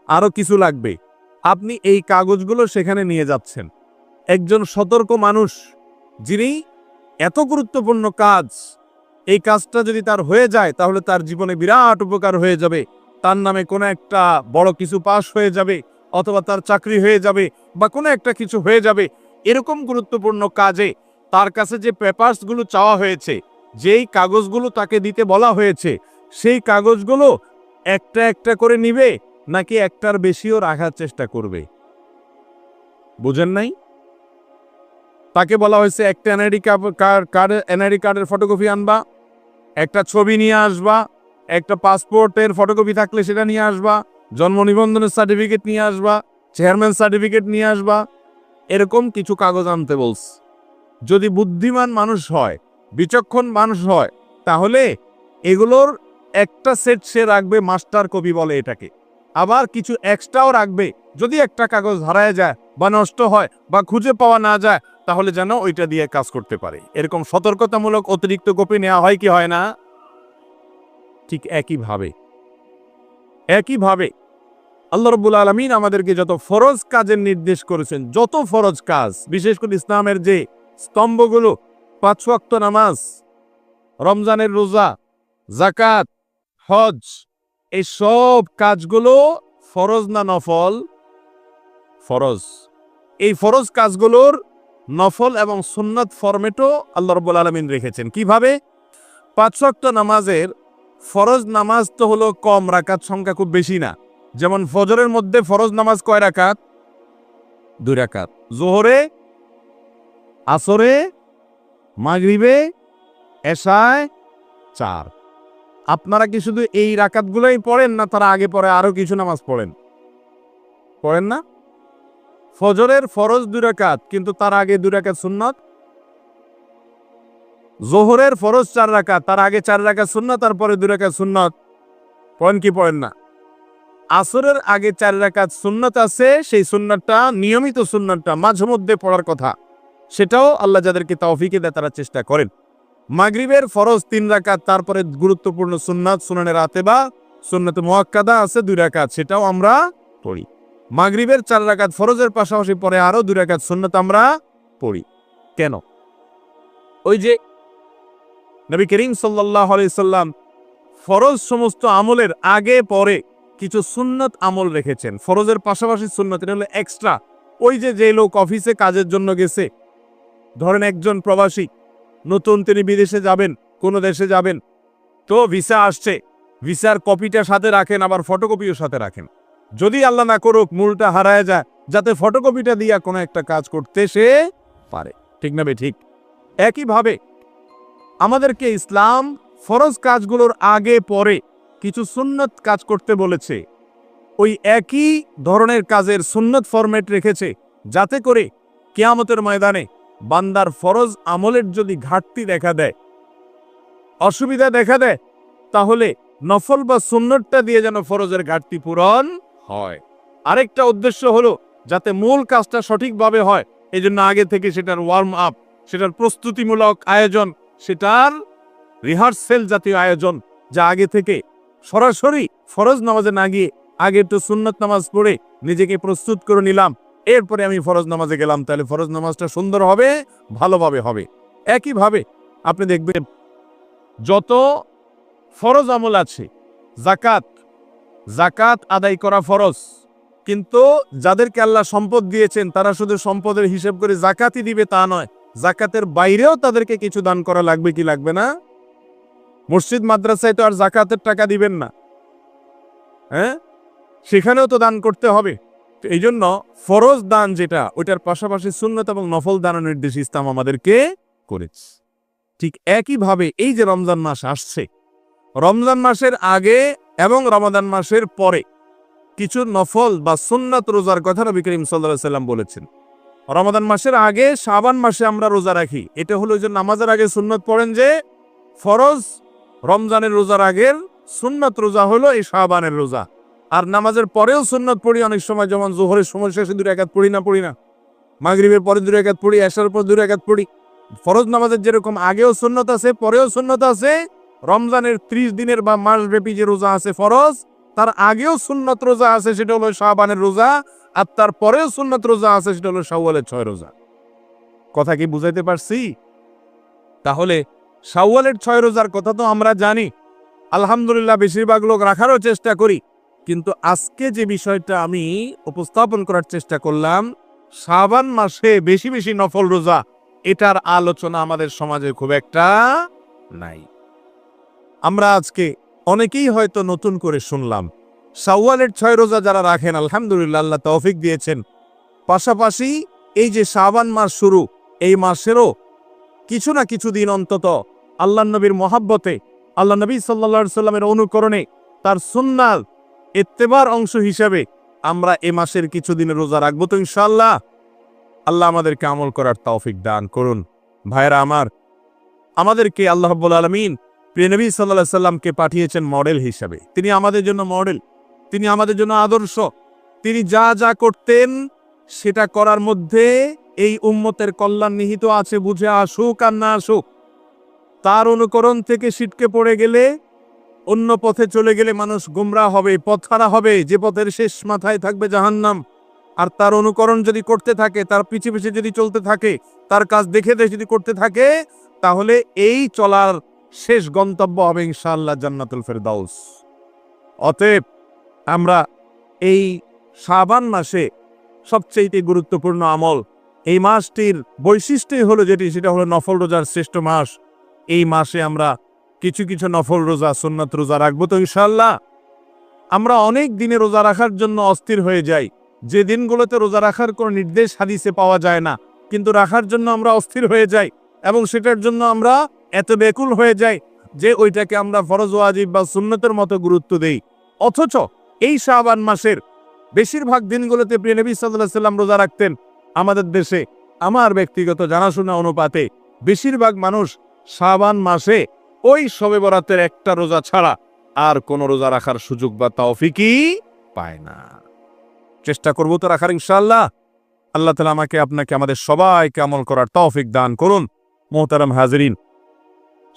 আরও কিছু লাগবে। আপনি এই কাগজগুলো সেখানে নিয়ে যাচ্ছেন। একজন সতর্ক মানুষ, যিনি এত গুরুত্বপূর্ণ কাজ, এই কাজটা যদি তার হয়ে যায় তাহলে তার জীবনে বিরাট উপকার হয়ে যাবে, তার নামে কোনো একটা বড় কিছু পাস হয়ে যাবে, অথবা তার চাকরি হয়ে যাবে, বা কোনো একটা কিছু হয়ে যাবে। এরকম গুরুত্বপূর্ণ কাজে তার কাছে যে পেপারসগুলো চাওয়া হয়েছে, যেই কাগজগুলো তাকে দিতে বলা হয়েছে, সেই কাগজগুলো একটা একটা করে নিবে, নাকি একটার বেশিও রাখার চেষ্টা করবে? বুঝেন নাই? তাকে বলা হয়েছে একটা এনআইডি কার্ডের ফটোকপি আনবা, একটা ছবি নিয়ে আসবা, একটা পাসপোর্টের ফটোকপি থাকলে সেটা নিয়ে আসবা, জন্ম নিবন্ধনের সার্টিফিকেট নিয়ে আসবা, চেয়ারম্যান সার্টিফিকেট নিয়ে আসবা, এরকম কিছু কাগজ আনতে বলছে। যদি বুদ্ধিমান মানুষ হয়, বিচক্ষণ মানুষ হয়, তাহলে এগুলোর একটা সেট সে রাখবে, মাস্টার কপি বলে এটাকে। আবার কিছু এক্সট্রাও রাখবে, যদি একটা কাগজ হারায় যায় বা নষ্ট হয় বা খুঁজে পাওয়া না যায়, তাহলে যেন ওইটা দিয়ে কাজ করতে পারে। এরকম সতর্কতামূলক অতিরিক্ত কপি নেওয়া হয় কি হয় না? ঠিক একইভাবে আল্লাহ রাব্বুল আলামিন আমাদেরকে যত ফরজ কাজের নির্দেশ করেছেন, যত ফরজ কাজ, বিশেষ করে ইসলামের যে স্তম্ভগুলো, 5 ওয়াক্ত নামাজ, রমজানের রোজা, যাকাত, হজ, এই সব কাজগুলো ফরজ না নফল? ফরজ। এই ফরজ কাজগুলোর নফল এবং সুন্নাত ফরম্যাটও আল্লাহ রাব্বুল আলামিন রেখেছেন। কিভাবে? 5 ওয়াক্ত নামাজের ফরজ নামাজ তো হলো কম, রাকাত সংখ্যা খুব বেশি না। যেমন ফজরের মধ্যে ফরজ নামাজ কয় রাকাত? 2 রাকাত। যোহরে, আসরে, মাগরিবে, এশায় 4। আপনারা কি শুধু এই রাকাতগুলোই পড়েন, না তারা আগে পরে আরো কিছু নামাজ পড়েন? পড়েন না? ফজরের ফরজ 2 রাকাত, কিন্তু তার আগে 2 রাকাত সুন্নাত। যোহরের ফরজ 4 রাকাত, তার আগে 4 রাকাত সুন্নাত, তারপরে 2 রাকাত সুন্নাত। পড়েন কি পড়েন না? আসরের আগে 4 রাকাত সুন্নাত আছে, সেই সুন্নাতটা, নিয়মিত সুন্নাতটা মাঝে মধ্যে পড়ার কথা, সেটাও আল্লাহ যাদেরকে তৌফিক দেয় তারা চেষ্টা করেন। মাগরিবের ফরজ 3 রাকাত, তারপরে গুরুত্বপূর্ণ সুন্নাত, সুনানে রাতেবা, সুন্নাতে মুআক্কাদা আছে 2 রাকাত, সেটাও আমরা পড়ি। মাগরিবের 4 রাকাত ফরজের পাশাপাশি পরে আরো 2 রাকাত সুন্নাত আমরা পড়ি। কেন? ওই যে নবী করিম সাল্লাল্লাহু আলাইহি সাল্লাম ফরজ সমস্ত আমলের আগে পরে কিছু সুন্নাত আমল রেখেছেন, ফরজের পাশাপাশি সুন্নাত। এটা হলো এক্সট্রা। ওই যে লোক অফিসে কাজের জন্য গেছে, ধরেন একজন প্রবাসী, নতুন তিনি বিদেশে যাবেন, কোনো দেশে যাবেন, তো ভিসা আসছে, ভিসার কপিটা সাথে রাখেন, আবার ফটোকপিও সাথে রাখেন। যদি আল্লাহ না করুক মূলটা হারায় যায়, যাতে ফটোকপিটা দিয়া কোনো একটা কাজ করতে সে পারে। ঠিক না বে ঠিক? একইভাবে আমাদেরকে ইসলাম ফরজ কাজগুলোর আগে পরে কিছু সুন্নত কাজ করতে বলেছে। ওই একই ধরনের কাজের সুন্নত ফরম্যাট রেখেছে, যাতে করে কিয়ামতের ময়দানে বান্দার ফরজ আমলের যদি ঘাটতি দেখা দেয়, অসুবিধা দেখা দেয়, তাহলে নফল বা সুন্নতটা দিয়ে যেন ফরজের ঘাটতি পূরণ হয়। আরেকটা উদ্দেশ্য হলো যাতে মূল কাজটা সঠিকভাবে হয়, এই জন্য আগে থেকে সেটার ওয়ার্ম আপ, সেটার প্রস্তুতিমূলক আয়োজন, সেটার রিহার্সেল জাতীয় আয়োজন, যা আগে থেকে সরাসরি ফরজ নামাজে না গিয়ে আগে একটু সুন্নত নামাজ পড়ে নিজেকে প্রস্তুত করে নিলাম, এরপরে আমি ফরজ নামাজে গেলাম, তাহলে ফরজ নামাজটা সুন্দর হবে, ভালোভাবে হবে। একইভাবে আপনি দেখবেন যত ফরজ আমল আছে, জাকাত আদায় করা ফরজ, কিন্তু যাদেরকে আল্লাহ সম্পদ দিয়েছেন তারা শুধু সম্পদের হিসেব করে জাকাতই দিবে তা নয়, জাকাতের বাইরেও তাদেরকে কিছু দান করা লাগবে কি লাগবে না? মসজিদ মাদ্রাসায় তো আর জাকাতের টাকা দিবেন না, হ্যাঁ, সেখানেও তো দান করতে হবে। তো এই জন্য ফরজ দান যেটা, ওইটার পাশাপাশি সুন্নত এবং নফল দানের নির্দেশ ইসলাম আমাদেরকে করেছে। ঠিক একইভাবে এই যে রমজান মাস আসছে, রমজান মাসের আগে এবং রমাদান মাসের পরে কিছু নফল বা সুন্নাত রোজার কথা নবী করিম সাল্লাল্লাহু আলাইহি ওয়াসাল্লাম বলেছেন। রমাদান মাসের আগে শাবান মাসে আমরা রোজা রাখি, এটা হলো যে নামাজের আগে সুন্নত পড়েন, যে ফরজ রমজানের রোজার আগের সুন্নত রোজা হলো এই শাবানের রোজা। আর নামাজের পরেও সুন্নত পড়ি অনেক সময়, যেমন জোহরের সময় শেষে 2 রাকাত পড়ি না, মাগরিবের পরে 2 রাকাত পড়ি, এশার পর 2 রাকাত পড়ি। ফরজ নামাজের যেরকম আগেও সুন্নত আছে, পরেও সুন্নত আছে। রমজানের 30 দিনের বা মাসব্যাপী যে রোজা আছে ফরজ, তার আগেও সুন্নত রোজা আছে, সেটা হলো শাবানের রোজা। আর তার পরেও সুন্নত রোজা আছে, সেটা হলো শাওয়ালের 6 রোজা। কথা কি বুঝাইতে পারছি? তাহলে শাওয়ালের 6 রোজার কথা তো আমরা জানি, আলহামদুলিল্লাহ বেশিরভাগ লোক রাখারও চেষ্টা করি। কিন্তু আজকে যে বিষয়টা আমি উপস্থাপন করার চেষ্টা করলাম, শাবান মাসে বেশি বেশি নফল রোজা, এটার আলোচনা আমাদের সমাজে খুব একটা নাই। আমরা আজকে অনেকেই হয়তো নতুন করে শুনলাম, শাওয়ালের 6 রোজা যারা রাখেন আলহামদুলিল্লাহ, আল্লাহ তৌফিক দিয়েছেন। পাশাপাশি এই যে শাবান মাস শুরু, এই মাসেরও কিছু না কিছু দিন অন্তত আল্লাহ নবীর মহাব্বতে, আল্লাহ নবী সাল্লাল্লাহু আলাইহি সাল্লামের অনুকরণে, তার সুন্নাত ইত্তেবার অংশ হিসাবে আমরা এ মাসের কিছু দিনের রোজা রাখবো তো ইনশাআল্লাহ। আল্লাহ আমাদেরকে আমল করার তৌফিক দান করুন। ভাইরা আমার, আমাদেরকে আল্লাহ রাব্বুল আলামিন প্রিয় নবী সাল্লাল্লাহু আলাইহি সাল্লামকে পাঠিয়েছেন মডেল হিসাবে। তিনি আমাদের জন্য মডেল, তিনি আমাদের জন্য আদর্শ। তিনি যা যা করতেন সেটা করার মধ্যে এই উম্মতের কল্যাণ নিহিত আছে, বুঝে আসুক আর না আসুক। তার অনুকরণ থেকে ছিটকে পড়ে গেলে, অন্য পথে চলে গেলে মানুষ গুমরাহ হবে, পথহারা হবে, যে পথের শেষ মাথায় থাকবে জাহান্নাম। আর তার অনুকরণ যদি করতে থাকে, তার পিছে পিছে যদি চলতে থাকে, তার কাজ দেখে দেখে যদি করতে থাকে, তাহলে এই চলার শেষ গন্তব্য হবে ইনশাআল্লাহ জান্নাতুল ফেরদাউস। অতএব আমরা এই শাবান মাসে সবচেয়ে গুরুত্বপূর্ণ আমল, এই মাসটির বৈশিষ্ট্যই হলো যেটি, সেটা হলো নফল রোজার শ্রেষ্ঠ মাস। এই মাসে আমরা কিছু কিছু নফল রোজা, সুন্নাত রোজা রাখবো তো ইনশাআল্লাহ। আমরা অনেক দিনে রোজা রাখার জন্য অস্থির হয়ে যাই, যে দিনগুলোতে রোজা রাখার কোনো নির্দেশ হাদিসে পাওয়া যায় না, কিন্তু রাখার জন্য আমরা অস্থির হয়ে যাই এবং সেটার জন্য আমরা এত ব্যাকুল হয়ে যাই যে ওইটাকে আমরা ফরজ ওয়াজিব বা সুন্নতের মতো গুরুত্ব দেই। অথচ এই শাবান মাসের বেশিরভাগ দিনগুলোতে প্রিয় নবী সাল্লাল্লাহু আলাইহি সাল্লাম রোজা রাখতেন। আমাদের দেশে আমার ব্যক্তিগত জানাশোনা অনুপাতে বেশিরভাগ মানুষ শাবান মাসে ওই শবে বরাতের একটা রোজা ছাড়া আর কোনো রোজা রাখার সুযোগ বা তৌফিকই পায় না। চেষ্টা করবো তো রাখার ইনশাআল্লাহ। আল্লাহ তাআলা আমাকে, আপনাকে, আমাদের সবাইকে আমল করার তৌফিক দান করুন। মোহতারাম হাজিরিন,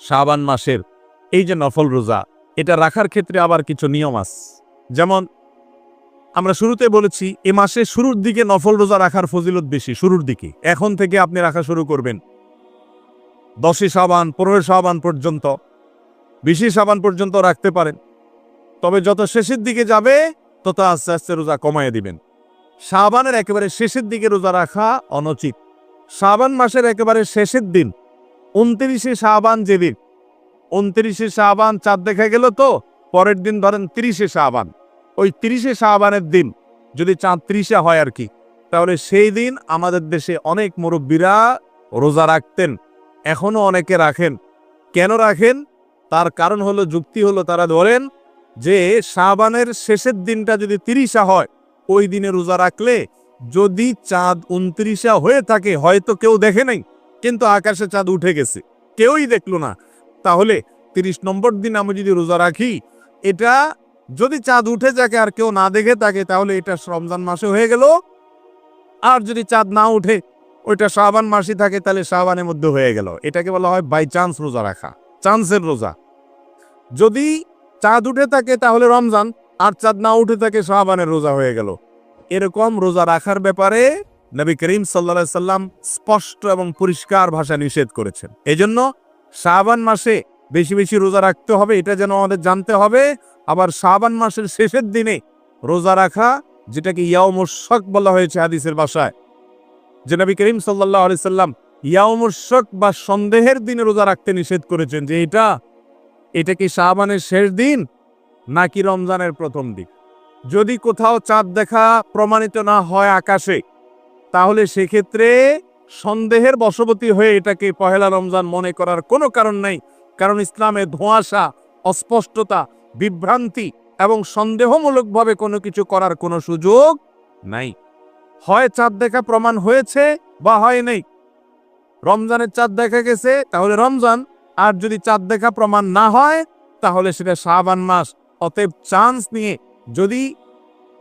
শাবান মাসের এই যে নফল রোজা, এটা রাখার ক্ষেত্রে আবার কিছু নিয়ম আছে। যেমন আমরা শুরুতে বলেছি, এ মাসে শুরুর দিকে নফল রোজা রাখার ফজিলত বেশি। শুরুর দিকে, এখন থেকে আপনি রাখা শুরু করবেন 10 শাবান, 15 শাবান পর্যন্ত, 20 শাবান পর্যন্ত রাখতে পারেন। তবে যত শেষের দিকে যাবে তত আস্তে আস্তে রোজা কমায় দিবেন। শাবানের একেবারে শেষের দিকে রোজা রাখা অনুচিত। শাবান মাসের একেবারে শেষের দিন, 29শে শাবান, যেদিন 29শে শাবান চাঁদ দেখা গেল, তো পরের দিন ধরেন 30শে শাবান। ওই 30শে শাবানের দিন যদি চাঁদ 30 হয় আর কি, তাহলে সেই দিন আমাদের দেশে অনেক মুরব্বীরা রোজা রাখতেন, এখনো অনেকে রাখেন। কেন রাখেন? তার কারণ হলো, যুক্তি হলো, তারা বলেন যে শাবানের শেষের দিনটা যদি 30 হয়, ওই দিনে রোজা রাখলে যদি চাঁদ 29 হয়ে থাকে, হয়তো কেউ দেখে নাই, কিন্তু আকাশে চাঁদ উঠে গেছে, কেউই দেখলো না, তাহলে 30 নম্বর দিন আমি যদি রোজা রাখি, এটা যদি চাঁদ উঠে থাকে আর কেউ না দেখে থাকে, তাহলে এটা রমজান মাসে হয়ে গেল। আর যদি চাঁদ না উঠে, ওইটা শাবান মাসে থাকে, তাহলে শাবানের মধ্যে হয়ে গেল। এটাকে বলা হয় বাই চান্স রোজা রাখা, চান্সের রোজা। যদি চাঁদ উঠে থাকে তাহলে রমজান, আর চাঁদ না উঠে থাকে শাবানের রোজা হয়ে গেল। এরকম রোজা রাখার ব্যাপারে নবী করিম সাল্লাল্লাহু আলাইহি সাল্লাম স্পষ্ট এবং পরিষ্কার ভাষা নিষেধ করেছেন। এজন্য শাবান মাসে বেশি বেশি রোজা রাখতে হবে, এটা যেন আমাদের জানতে হবে। আবার শাবান মাসের শেষের দিনে রোজা রাখা, যেটাকে ইয়াউমুশ শক বলা হয়েছে হাদিসের ভাষায়, যে নবী করিম সাল্লাল্লাহু আলাইহি সাল্লাম ইয়াউমুশ শক বা সন্দেহের দিনে রোজা রাখতে নিষেধ করেছেন, যে এটা কি শাবানের শেষ দিন নাকি রমজানের প্রথম দিন। যদি কোথাও চাঁদ দেখা প্রমাণিত না হয় আকাশে, তাহলে সেক্ষেত্রে সন্দেহের বশবর্তী হয়ে এটাকে পহেলা রমজান মনে করার কোনো কারণ নাই। কারণ ইসলামে ধোঁয়াশা, অস্পষ্টতা, বিভ্রান্তি এবং সন্দেহমূলকভাবে কোনো কিছু করার কোনো সুযোগ নাই। হয় চাঁদ দেখা প্রমাণ হয়েছে বা হয় নাই। রমজানের চাঁদ দেখা গেছে তাহলে রমজান, আর যদি চাঁদ দেখা প্রমাণ না হয় তাহলে সেটা শাবান মাস। অতএব চান্স নিয়ে যদি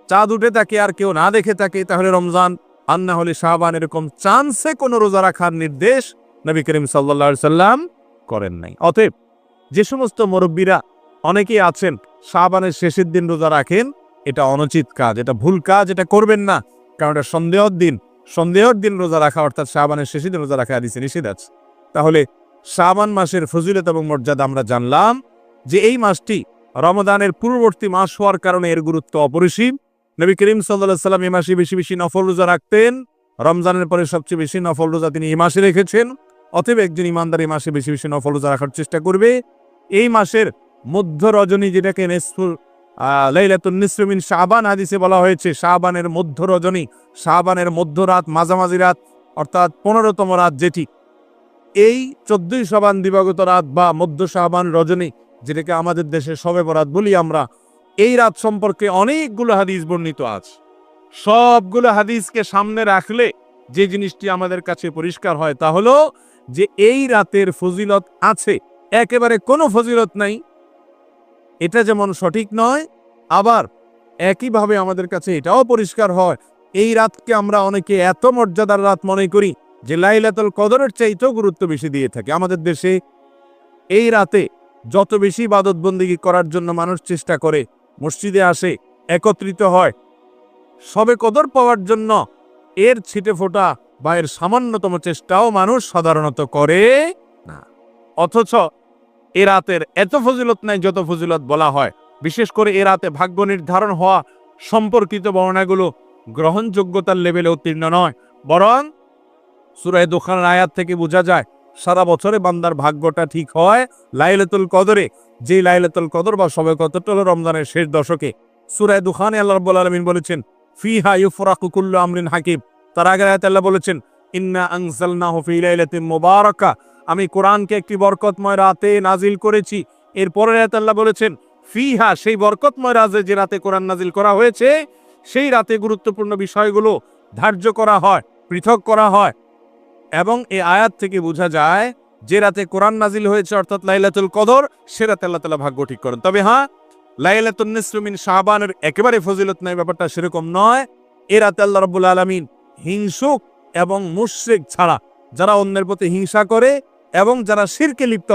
চাঁদ উঠে থাকে আর কেউ না দেখে থাকে তাহলে রমজান, আর না হলে শাবান, এরকম চান্সে কোনো রোজা রাখার নির্দেশ নবী করিম সাল্লাল্লাহু আলাইহি সাল্লাম করেন নাই। অতএব যে সমস্ত মুরব্বীরা অনেকেই আছেন শাবানের শেষের দিন রোজা রাখেন, এটা অনুচিত কাজ, এটা ভুল কাজ, এটা করবেন না। কারণ এটা সন্দেহের দিন রোজা রাখা, অর্থাৎ শাবানের শেষের দিন রোজা রাখা হাদিসে নিষেধ আছে। তাহলে শাবান মাসের ফজিলত এবং মর্যাদা আমরা জানলাম, যে এই মাসটি রমজানের পূর্ববর্তী মাস হওয়ার কারণে এর গুরুত্ব অপরিসীম। নবী করিম সাল্লাল্লাহু আলাইহি সাল্লাম এই মাসে বেশি বেশি নফল রোজা রাখতেন। রমজানের পরে সবচেয়ে বেশি নফল রোজা তিনি এই মাসে রেখেছেন। অতএব একজন ইমানদার এই মাসে বেশি বেশি নফল রোজা রাখার চেষ্টা করবে। এই মাসের মধ্য রজনী, যেটাকে লাইলাতুন নিসফ মিন শাবান হাদিসে বলা হয়েছে, শাবানের মধ্য রজনী, শাবানের মধ্য রাত, মাঝামাঝি রাত, অর্থাৎ 15তম রাত, যেটি এই 14ই শাবান দিবাগত রাত বা মধ্য শাবান রজনী, যেটাকে আমাদের দেশে শবে বরাত বলি আমরা, এই রাত সম্পর্কে অনেকগুলো হাদিস বর্ণিত আছে। সবগুলো হাদিসকে সামনে রাখলে যে জিনিসটি আমাদের কাছে পরিষ্কার হয় তা হলো যে এই রাতের ফজিলত আছে, একেবারে কোনো ফজিলত নাই, এটা যেমন সঠিক নয়। আবার একইভাবে আমাদের কাছে এটাও পরিষ্কার হয়, এই রাতকে আমরা অনেকে এত মর্যাদার রাত মনে করি যে লাইলাতুল কদরের চাইতেও গুরুত্ব বেশি দিয়ে থাকে। আমাদের দেশে এই রাতে যত বেশি ইবাদত বন্দেগী করার জন্য মানুষ চেষ্টা করে, মসজিদে আসে, একত্রিত হয়, সবে কদর পাওয়ার জন্য এর ছিটে ফোটা বা এর সামান্যতম চেষ্টাও মানুষ সাধারণত করে না। অথচ এ রাতের এত ফজিলত নাই যত ফজিলত বলা হয়। বিশেষ করে এ রাতে ভাগ্য নির্ধারণ হওয়া সম্পর্কিত বর্ণনাগুলো গ্রহণযোগ্যতার লেভেলে উত্তীর্ণ নয়, বরং সূরা দুখানের আয়াত থেকে বোঝা যায় সারা বছরে বান্দার ভাগ্যটা ঠিক হয় লাইলাতুল কদরে। যে লাইলাতুল কদর বা শবে কদরটা হলো রমজানের শেষ দশকে। সূরা দুখানে আল্লাহ রাব্বুল আলামিন বলেছেন, ফিহা ইউফরাকু কুল্লু আমরিন হাকিম। তার আগের আয়াতে আল্লাহ বলেছেন, ইন্না আনজালনাহু ফি লাইলাতিন মুবারাকা, আমি কোরআনকে একটি বরকতময় রাতে নাজিল করেছি। এর পরের আয়াতে আল্লাহ বলেছেন, ফিহা, সেই বরকতময় রাতে যে রাতে কোরআন নাজিল করা হয়েছে, সেই রাতে গুরুত্বপূর্ণ বিষয়গুলো ধার্য করা হয়, পৃথক করা হয়। এবং এই আয়াত থেকে বোঝা যায় যে রাতে কোরআন নাজিল হয়েছে অর্থাৎ লাইলাতুল কদর, সে রাতে আল্লাহ তাআলা ভাগ্য ঠিক করেন। তবে হ্যাঁ, লাইলাতুন নিসফ মিন শাবানের একেবারে ফজিলত নাই, ব্যাপারটা সেরকম নয়। এ রাতে আল্লাহ রাব্বুল আলামিন হিংসুক এবং মুশরিক ছাড়া, যারা অন্যের প্রতি হিংসা করে এবং যারা শিরকে লিপ্ত,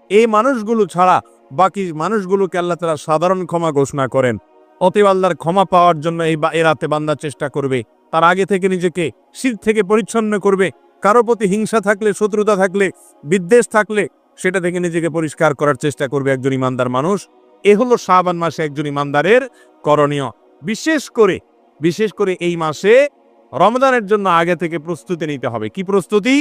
এই মানুষগুলো ছাড়া বাকি মানুষগুলোকে আল্লাহ তাআলা সাধারণ ক্ষমা ঘোষণা করেন। অতএব আল্লাহর ক্ষমা পাওয়ার জন্য এই রাতে বান্দা চেষ্টা করবে, তার আগে থেকে নিজেকে শিরক থেকে পরিচ্ছন্ন করবে। কারো প্রতি হিংসা থাকলে, শত্রুতা থাকলে, বিদ্বেষ থাকলে সেটা থেকে নিজেকে পরিষ্কার করার চেষ্টা করবে একজন ইমানদার মানুষ। এ হলো শাবান মাসে একজন ইমানদারের করণীয়। বিশেষ করে এই মাসে রমজানের জন্য আগে থেকে প্রস্তুতি নিতে হবে। কি প্রস্তুতি?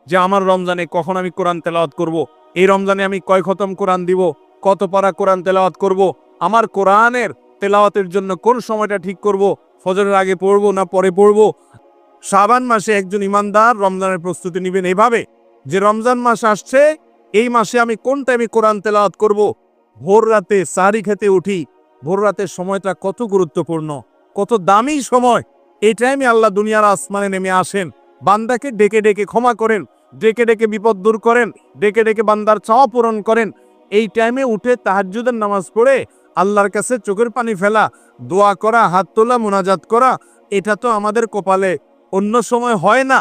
যে আমার রমজানে কখন আমি কোরআন তেলাওয়াত করব, এই রমজানে আমি কয় খতম কোরআন দিব, কত পারা কোরআন তেলাওয়াত করব, আমার কোরআনের তেলাওয়াতের জন্য কোন সময়টা ঠিক করব, ফজরের আগে পড়বো না পরে পড়বো, শাবান মাসে একজন ইমানদার রমজানের প্রস্তুতি নেবেন এভাবে যে রমজান মাস আসছে, এই মাসে আমি কোন টাইমে কোরআন তেলাওয়াত করব। ভোর রাতে সাহরি খেতে উঠি। ভোর রাতের সময়টা কত গুরুত্বপূর্ণ, কত দামি সময়। এই টাইমে আল্লাহ দুনিয়ার আসমানে নেমে আসেন, বান্দাকে ডেকে ডেকে ক্ষমা করেন, ডেকে ডেকে বিপদ দূর করেন, ডেকে ডেকে বান্দার চাওয়া পূরণ করেন। এই টাইমে উঠে তাহাজ্জুদের নামাজ পড়ে আল্লাহর কাছে চোখের পানি ফেলা, দোয়া করা, হাত তোলা, মুনাজাত করা, এটা তো আমাদের কপালে অন্য সময় হয় না।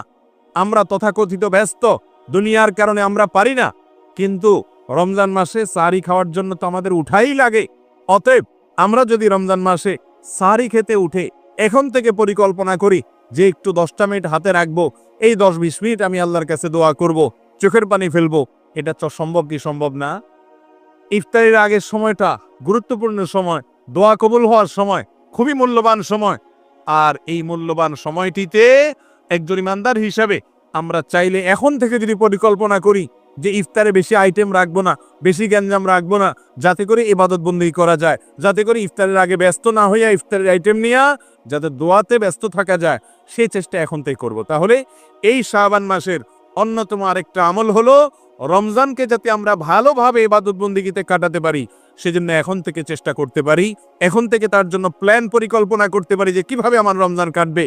আমরা তথাকথিত ব্যস্ত, দুনিয়ার কারণে আমরা পারি না। কিন্তু রমজান মাসে সাহরি খাওয়ার জন্য তো আমাদের উঠাই লাগে। অতএব আমরা যদি রমজান মাসে সাহরি খেতে উঠে এখন থেকে পরিকল্পনা করি যে একটু 10টা মিনিট হাতে রাখবো, এই 10-20 মিনিট আমি আল্লাহর কাছে দোয়া করব, চোখের পানি ফেলবো, এটা তো সম্ভব কি সম্ভব না? ইফতারের আগের সময়টা গুরুত্বপূর্ণ সময়, দোয়া কবুল হওয়ার সময়, খুবই মূল্যবান সময়। আর এই মূল্যবান সময়টিতে একজন ইমানদার হিসাবে আমরা চাইলে এখন থেকে যদি পরিকল্পনা করি যে ইফতারে বেশি আইটেম রাখবো না, বেশি গ্যাঞ্জাম রাখবো না, যাতে করে ইবাদত বন্দেগী করা যায়, যাতে করে ইফতারের আগে ব্যস্ত না হইয়া ইফতারের আইটেম নিয়ে যাতে দোয়াতে ব্যস্ত থাকা যায়, সেই চেষ্টা এখন থেকে করব। তাহলে এই শাবান মাসের অন্যতম আরেকটা আমল হলো রমজানকে যাতে আমরা ভালোভাবে ইবাদত বন্দেগীতে কাটাতে পারি, সেজন্য এখন থেকে চেষ্টা করতে পারি, এখন থেকে তার জন্য প্ল্যান পরিকল্পনা করতে পারি যে কিভাবে আমার রমজান কাটবে।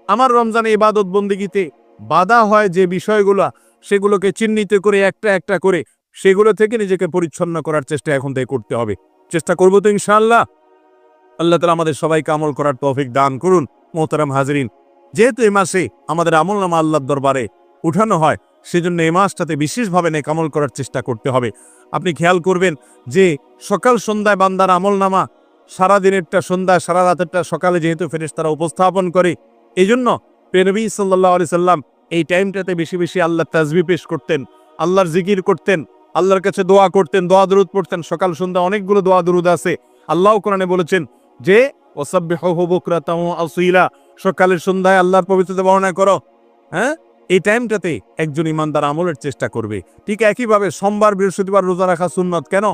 আমার রমজানে ইবাদত বন্দেগীতে বাধা হয় যে বিষয়গুলো, সেগুলোকে চিহ্নিত করে একটা একটা করে সেগুলো থেকে নিজেকে পরিচ্ছন্ন করার চেষ্টা এখন থেকে করতে হবে। চেষ্টা করবো তো ইনশাআল্লাহ। আল্লাহ তাআলা আমাদের সবাইকে আমল করার তৌফিক দান করুন। মোহতারাম হাজরিন, যেহেতু এই মাসে আমাদের আমলনামা আল্লাহর দরবারে উঠানো হয়, সেজন্য এই মাসটাতে বিশেষভাবে নেক আমল করার চেষ্টা করতে হবে। আপনি খেয়াল করবেন যে সকাল সন্ধ্যায় বান্দার আমলনামা, সারাদিনেরটা সন্ধ্যায়, সারা রাতেরটা সকালে যেহেতু ফেরেশতারা উপস্থাপন করে, এই জন্য নবী সাল্লাল্লাহু আলাইহি সাল্লাম এই টাইমটাতে বেশি বেশি আল্লাহর তাসবিহ পেশ করতেন, আল্লাহর জিকির করতেন, আল্লাহর কাছে দোয়া করতেন, দোয়া দরুদ পড়তেন। সকাল সন্ধ্যা অনেকগুলো দোয়া দরুদ আছে। আল্লাহ কোরআনে বলেছেন যে ওয়াসাব্বিহুহু বুকরাতাও আসীলা, সকালের সন্ধ্যায় আল্লাহর পবিত্রতা বর্ণনা করো। হ্যাঁ, এই টাইমটাতে একজন ইমানদার আমলের চেষ্টা করবে। ঠিক একইভাবে সোমবার বৃহস্পতিবার রোজা রাখা সুন্নত। কেন?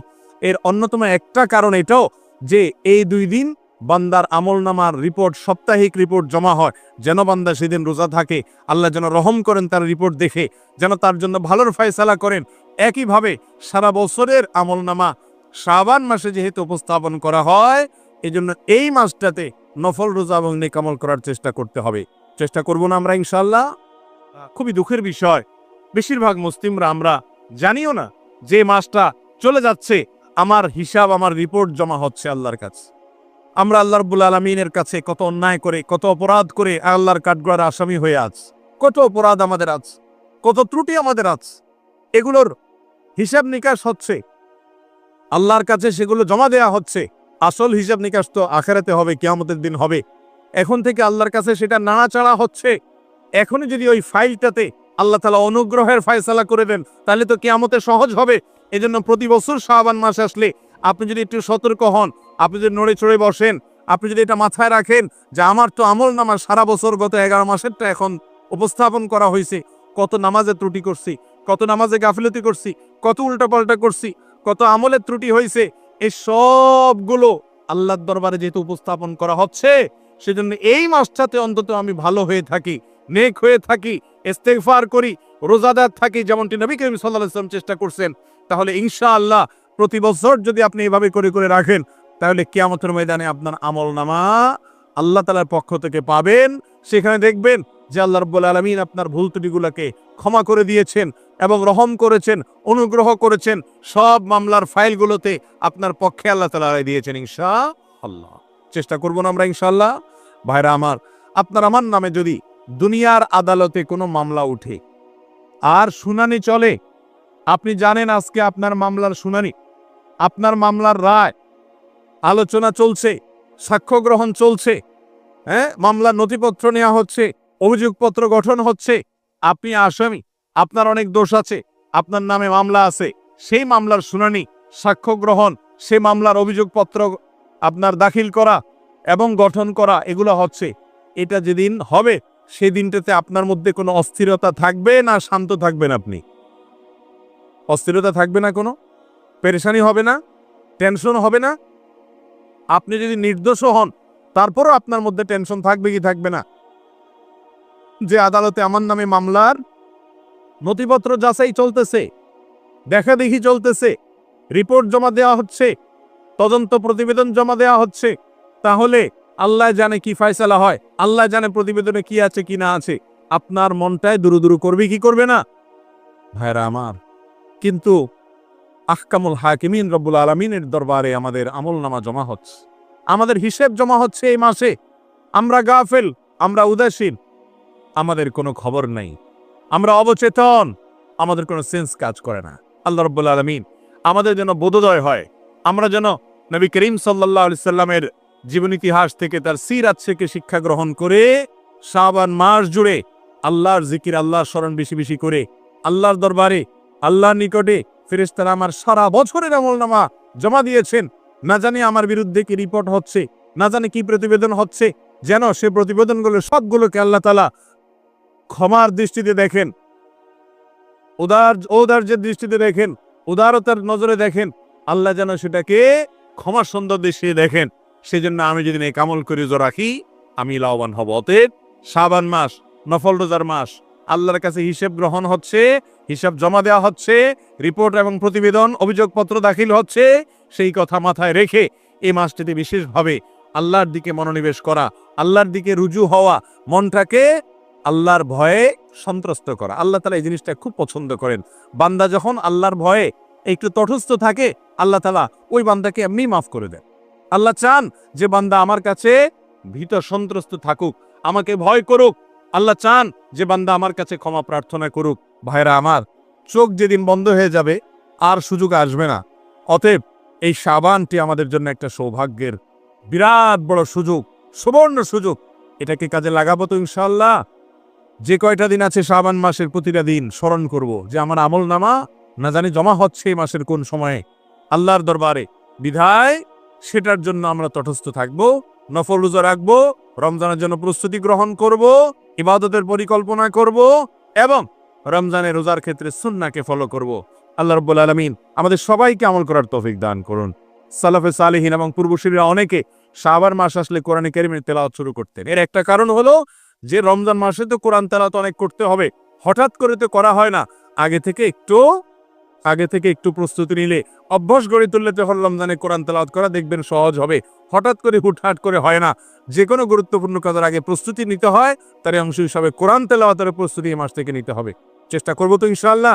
এর অন্যতম একটা কারণ এটাও যে এই 2 দিন বান্দার আমলনামার রিপোর্ট, সাপ্তাহিক রিপোর্ট জমা হয়, যেন বান্দা সেদিন রোজা থাকে, আল্লাহ যেন রহম করেন তার রিপোর্ট দেখে, যেন তার জন্য ভালোর ফয়সালা করেন। একইভাবে সারা বছরের আমলনামা শাবান মাসে যেহেতু উপস্থাপন করা হয়, এজন্য এই মাসটাতে নফল রোজা এবং নেক আমল করার চেষ্টা করতে হবে। চেষ্টা করব না আমরা ইনশাআল্লাহ? খুবই দুঃখের বিষয়, বেশিরভাগ মুসলিমরা আমরা জানিও না যে মাসটা চলে যাচ্ছে, আমার হিসাব, আমার রিপোর্ট জমা হচ্ছে আল্লাহর কাছে। আমরা আল্লাহ রাব্বুল আলামিনের কাছে কত অন্যায় করে, কত অপরাধ করে আল্লাহর কাঠগড়ার আসামি হয়ে আছি। কত অপরাধ আমাদের আছে, কত ত্রুটি আমাদের আছে, এগুলোর হিসাব নিকাশ হচ্ছে আল্লাহর কাছে, সেগুলো জমা দেয়া হচ্ছে। আসল হিসাব নিকাশ তো আখিরাতে হবে, কিয়ামতের দিন হবে। এখন থেকে আল্লাহর কাছে সেটা নাড়াচাড়া হচ্ছে। এখনই যদি ওই ফাইলটাতে আল্লাহ তাআলা অনুগ্রহের ফয়সালা করে দেন, তাহলে তো কিয়ামতে সহজ হবে। এজন্য প্রতি বছর শাবান মাস আসলে আপনি যদি একটু সতর্ক হন, আপনি যদি নড়ে চড়ে বসেন, আপনি যদি এটা মাথায় রাখেন যে আমার তো আমলনামা সারা বছর গত 11 মাসেরটা এখন উপস্থাপন করা হয়েছে, কত নামাজে ত্রুটি করছি, কত নামাজে গাফিলতি করছি, কত উল্টাপাল্টা করছি, কত আমলের ত্রুটি হয়েছে, এই সবগুলো আল্লাহর দরবারে যেহেতু উপস্থাপন করা হচ্ছে, সেজন্য এই মাসটাতে অন্তত আমি ভালো হয়ে থাকি, নেক হয়ে থাকি, ইস্তেগফার করি, রোজাদার থাকি, যেমনটি নবী করিম সাল্লাল্লাহু আলাইহি ওয়াসাল্লাম চেষ্টা করছেন। তাহলে ইনশাআল্লাহ প্রতি বছর যদি আপনি এভাবে করে করে রাখেন, তাহলে কিয়ামতের ময়দানে আপনার আমলনামা আল্লাহ তাআলার পক্ষ থেকে পাবেন। সেখানে দেখবেন যে আল্লাহ রাব্বুল আলামিন আপনার ভুল ত্রুটিগুলোকে ক্ষমা করে দিয়েছেন এবং রহম করেছেন, অনুগ্রহ করেছেন। সব মামলার ফাইলগুলোতে আপনার পক্ষে আল্লাহ তাআলা রায় দিয়েছেন ইনশাআল্লাহ। চেষ্টা করব না আমরা ইনশাআল্লাহ? ভাইরা আমার, আপনার আমার নামে যদি দুনিয়ার আদালতে কোনো মামলা উঠে আর শুনানি চলে, আপনি জানেন আজকে আপনার মামলার শুনানি, আপনার মামলার রায়, আলোচনা চলছে, সাক্ষ্য গ্রহণ চলছে, হ্যাঁ, মামলার নথিপত্র নেওয়া হচ্ছে, অভিযোগপত্র গঠন হচ্ছে, আপনি আসামি, আপনার অনেক দোষ আছে, আপনার নামে মামলা আছে, সেই মামলার শুনানি, সাক্ষ্য গ্রহণ, সেই মামলার অভিযোগপত্র আপনার দাখিল করা এবং গঠন করা, এগুলো হচ্ছে। এটা যেদিন হবে সেই দিনটাতে আপনার মধ্যে কোনো অস্থিরতা থাকবে না? শান্ত থাকবেন আপনি? অস্থিরতা থাকবে না, কোনো পেরেশানি হবে না, টেনশন হবে না? আপনি যদি নির্দোষ হন, তারপরও আপনার মধ্যে টেনশন থাকবে কি থাকবে না? যে আদালতে আমার নামে মামলার নথিপত্র যাচাই চলতেছে, দেখা দেখি চলতেছে, রিপোর্ট জমা দেওয়া হচ্ছে, তদন্ত প্রতিবেদন জমা দেওয়া হচ্ছে, তাহলে আল্লাহ জানে কি ফয়সালা হয়, আল্লাহ জানে প্রতিবেদনে কি আছে কি না আছে। আপনার মনটায় দুরু করবে কি করবে না ভাইরা আমার? কিন্তু আহকামুল হাকিমিন রব্বুল আলামিনের দরবারে আমাদের আমলনামা জমা হচ্ছে, আমাদের হিসেব জমা হচ্ছে এই মাসে। আমরা গাফেল, আমরা উদাসীন, আমাদের কোনো খবর নেই, আমরা অবচেতন, আমাদের কোনো সেন্স কাজ করে না। আল্লাহ রব্বুল আলামিন আমাদের যেন বোধোদয় হয়, আমরা যেন নবী করিম সাল্লাল্লাহু আলাইহি সাল্লামের জীবন ইতিহাস থেকে তার সিরাত থেকে শিক্ষা গ্রহণ করে শাবান মাস জুড়ে আল্লাহর জিকির, আল্লাহর স্মরণ বেশি বেশি করে আল্লাহর দরবারে, আল্লাহর নিকটে ফেরেশতারা আমার সারা বছরের আমলনামা জমা দিয়েছেন। না জানি আমার বিরুদ্ধে কি রিপোর্ট হচ্ছে, না জানি কি প্রতিবেদন হচ্ছে, যেন সে প্রতিবেদনগুলো সবগুলোকে আল্লাহ তাআলা ক্ষমার দৃষ্টিতে দেখেন, ঔদার্যের দৃষ্টিতে দেখেন, উদারতার নজরে দেখেন। আল্লাহ যেন সেটাকে ক্ষমা সুন্দর দৃষ্টিতে দেখেন। সেজন্য আমি যদি এই কামল করে রাখি, আমি লাভবান হব। অতএব শাবান মাস নফল রোজার মাস, আল্লাহর কাছে হিসেব গ্রহণ হচ্ছে, হিসাব জমা দেওয়া হচ্ছে, রিপোর্ট এবং প্রতিবেদন অভিযোগপত্র দাখিল হচ্ছে। সেই কথা মাথায় রেখে এই মাসটিতে বিশেষভাবে আল্লাহর দিকে মনোনিবেশ করা, আল্লাহর দিকে রুজু হওয়া, মনটাকে আল্লাহর ভয়ে সন্ত্রস্ত করা। আল্লাহ তাআলা এই জিনিসটা খুব পছন্দ করেন। বান্দা যখন আল্লাহর ভয়ে একটু তটস্থ থাকে, আল্লাহ তাআলা ওই বান্দাকে এমনি মাফ করে দেন। আল্লাহ চান যে বান্দা আমার কাছে ভীত সন্ত্রস্ত থাকুক, আমাকে ভয় করুক। আল্লাহ চান যে বান্দা আমার কাছে ক্ষমা প্রার্থনা করুক। ভাইরা আমার, চোখ যেদিন বন্ধ হয়ে যাবে আর সুযোগ আসবে না। অতএব এই শাবানটি আমাদের জন্য একটা সৌভাগ্যের বিরাট বড় সুযোগ, সুবর্ণ সুযোগ। এটাকে কাজে লাগাবো তো ইনশাআল্লাহ। যে কয়টা দিন আছে শাবান মাসের প্রতিটা দিন স্মরণ করব যে আমার আমল নামা না জানি জমা হচ্ছে এই মাসের কোন সময়ে আল্লাহর দরবারে। বিধায় সেটার জন্য আমরা তটস্থ থাকবো, নফল রোজা রাখবো, রমজানের জন্য প্রস্তুতি গ্রহণ করব, ইবাদতের পরিকল্পনা করব এবং রমজানের রোজার ক্ষেত্রে সুন্নাহকে ফলো করব। আল্লাহ রাব্বুল আলামিন আমাদের সবাইকে আমল করার তৌফিক দান করুন। সালাফে সালেহিন এবং পূর্বসূরীরা অনেকে শাবান মাস আসলে কোরআন কারীমের তেলাওয়াত শুরু করতেন। এর একটা কারণ হলো যে রমজান মাসে তো কোরআন তেলাওয়াত অনেক করতে হবে, হঠাৎ করে তো করা হয় না। আগে থেকে একটু প্রস্তুতি নিলে, অভ্যাস গড়ে তুললে তখন রমজানে কোরআন তেলাওয়াত করা দেখবেন সহজ হবে। হঠাৎ করে হুটহাট করে হয় না। যে কোনো গুরুত্বপূর্ণ কাজের আগে প্রস্তুতি নিতে হয়, তার অংশ হিসাবে কোরআন তেলাওয়াতের প্রস্তুতি এই মাস থেকে নিতে হবে। চেষ্টা করবো তো ইনশাআল্লাহ।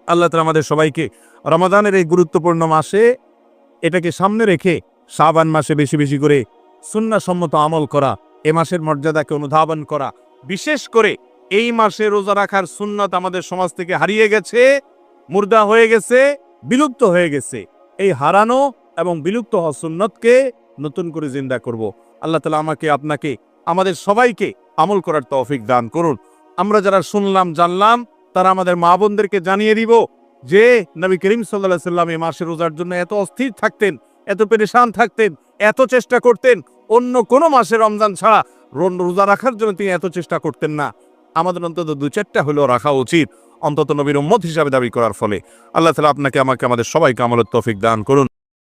আল্লাহ তাআলা আমাদের সবাইকে রমাদানের এই গুরুত্বপূর্ণ মাসে এটাকে সামনে রেখে শাবান মাসে বেশি বেশি করে সুন্নাহসম্মত আমল করা, এ মাসের মর্যাদাকে অনুধাবন করা। বিশেষ করে এই মাসে রোজা রাখার সুন্নাত আমাদের সমাজ থেকে হারিয়ে গেছে, মুর্দা হয়ে গেছে, বিলুপ্ত হয়ে গেছে। এই হারানো এবং বিলুপ্ত হওয়া সুন্নতকে নতুন করে জিন্দা করব। আল্লাহ তাআলা আমাকে, আপনাকে, আমাদের সবাইকে আমল করার তৌফিক দান করুন। আমরা যারা শুনলাম জানলাম, তারা আমাদের মা বোনদেরকে জানিয়ে দিব যে নবী করিম সাল্লাল্লাহু আলাইহি সাল্লাম এই মাসে রোজার জন্য এত অস্থির থাকতেন, এত পেরেশান থাকতেন, এত চেষ্টা করতেন। অন্য কোনো মাসে রমজান ছাড়া রোজা রাখার জন্য তিনি এত চেষ্টা করতেন না। আমাদের অন্তত 2-4টা হলেও রাখা উচিত, অন্তত নবীর উম্মত হিসাবে দাবি করার ফলে। আল্লাহ তাআলা আপনাকে, আমাকে, আমাদের সবাইকে আমলের তৌফিক দান করুন।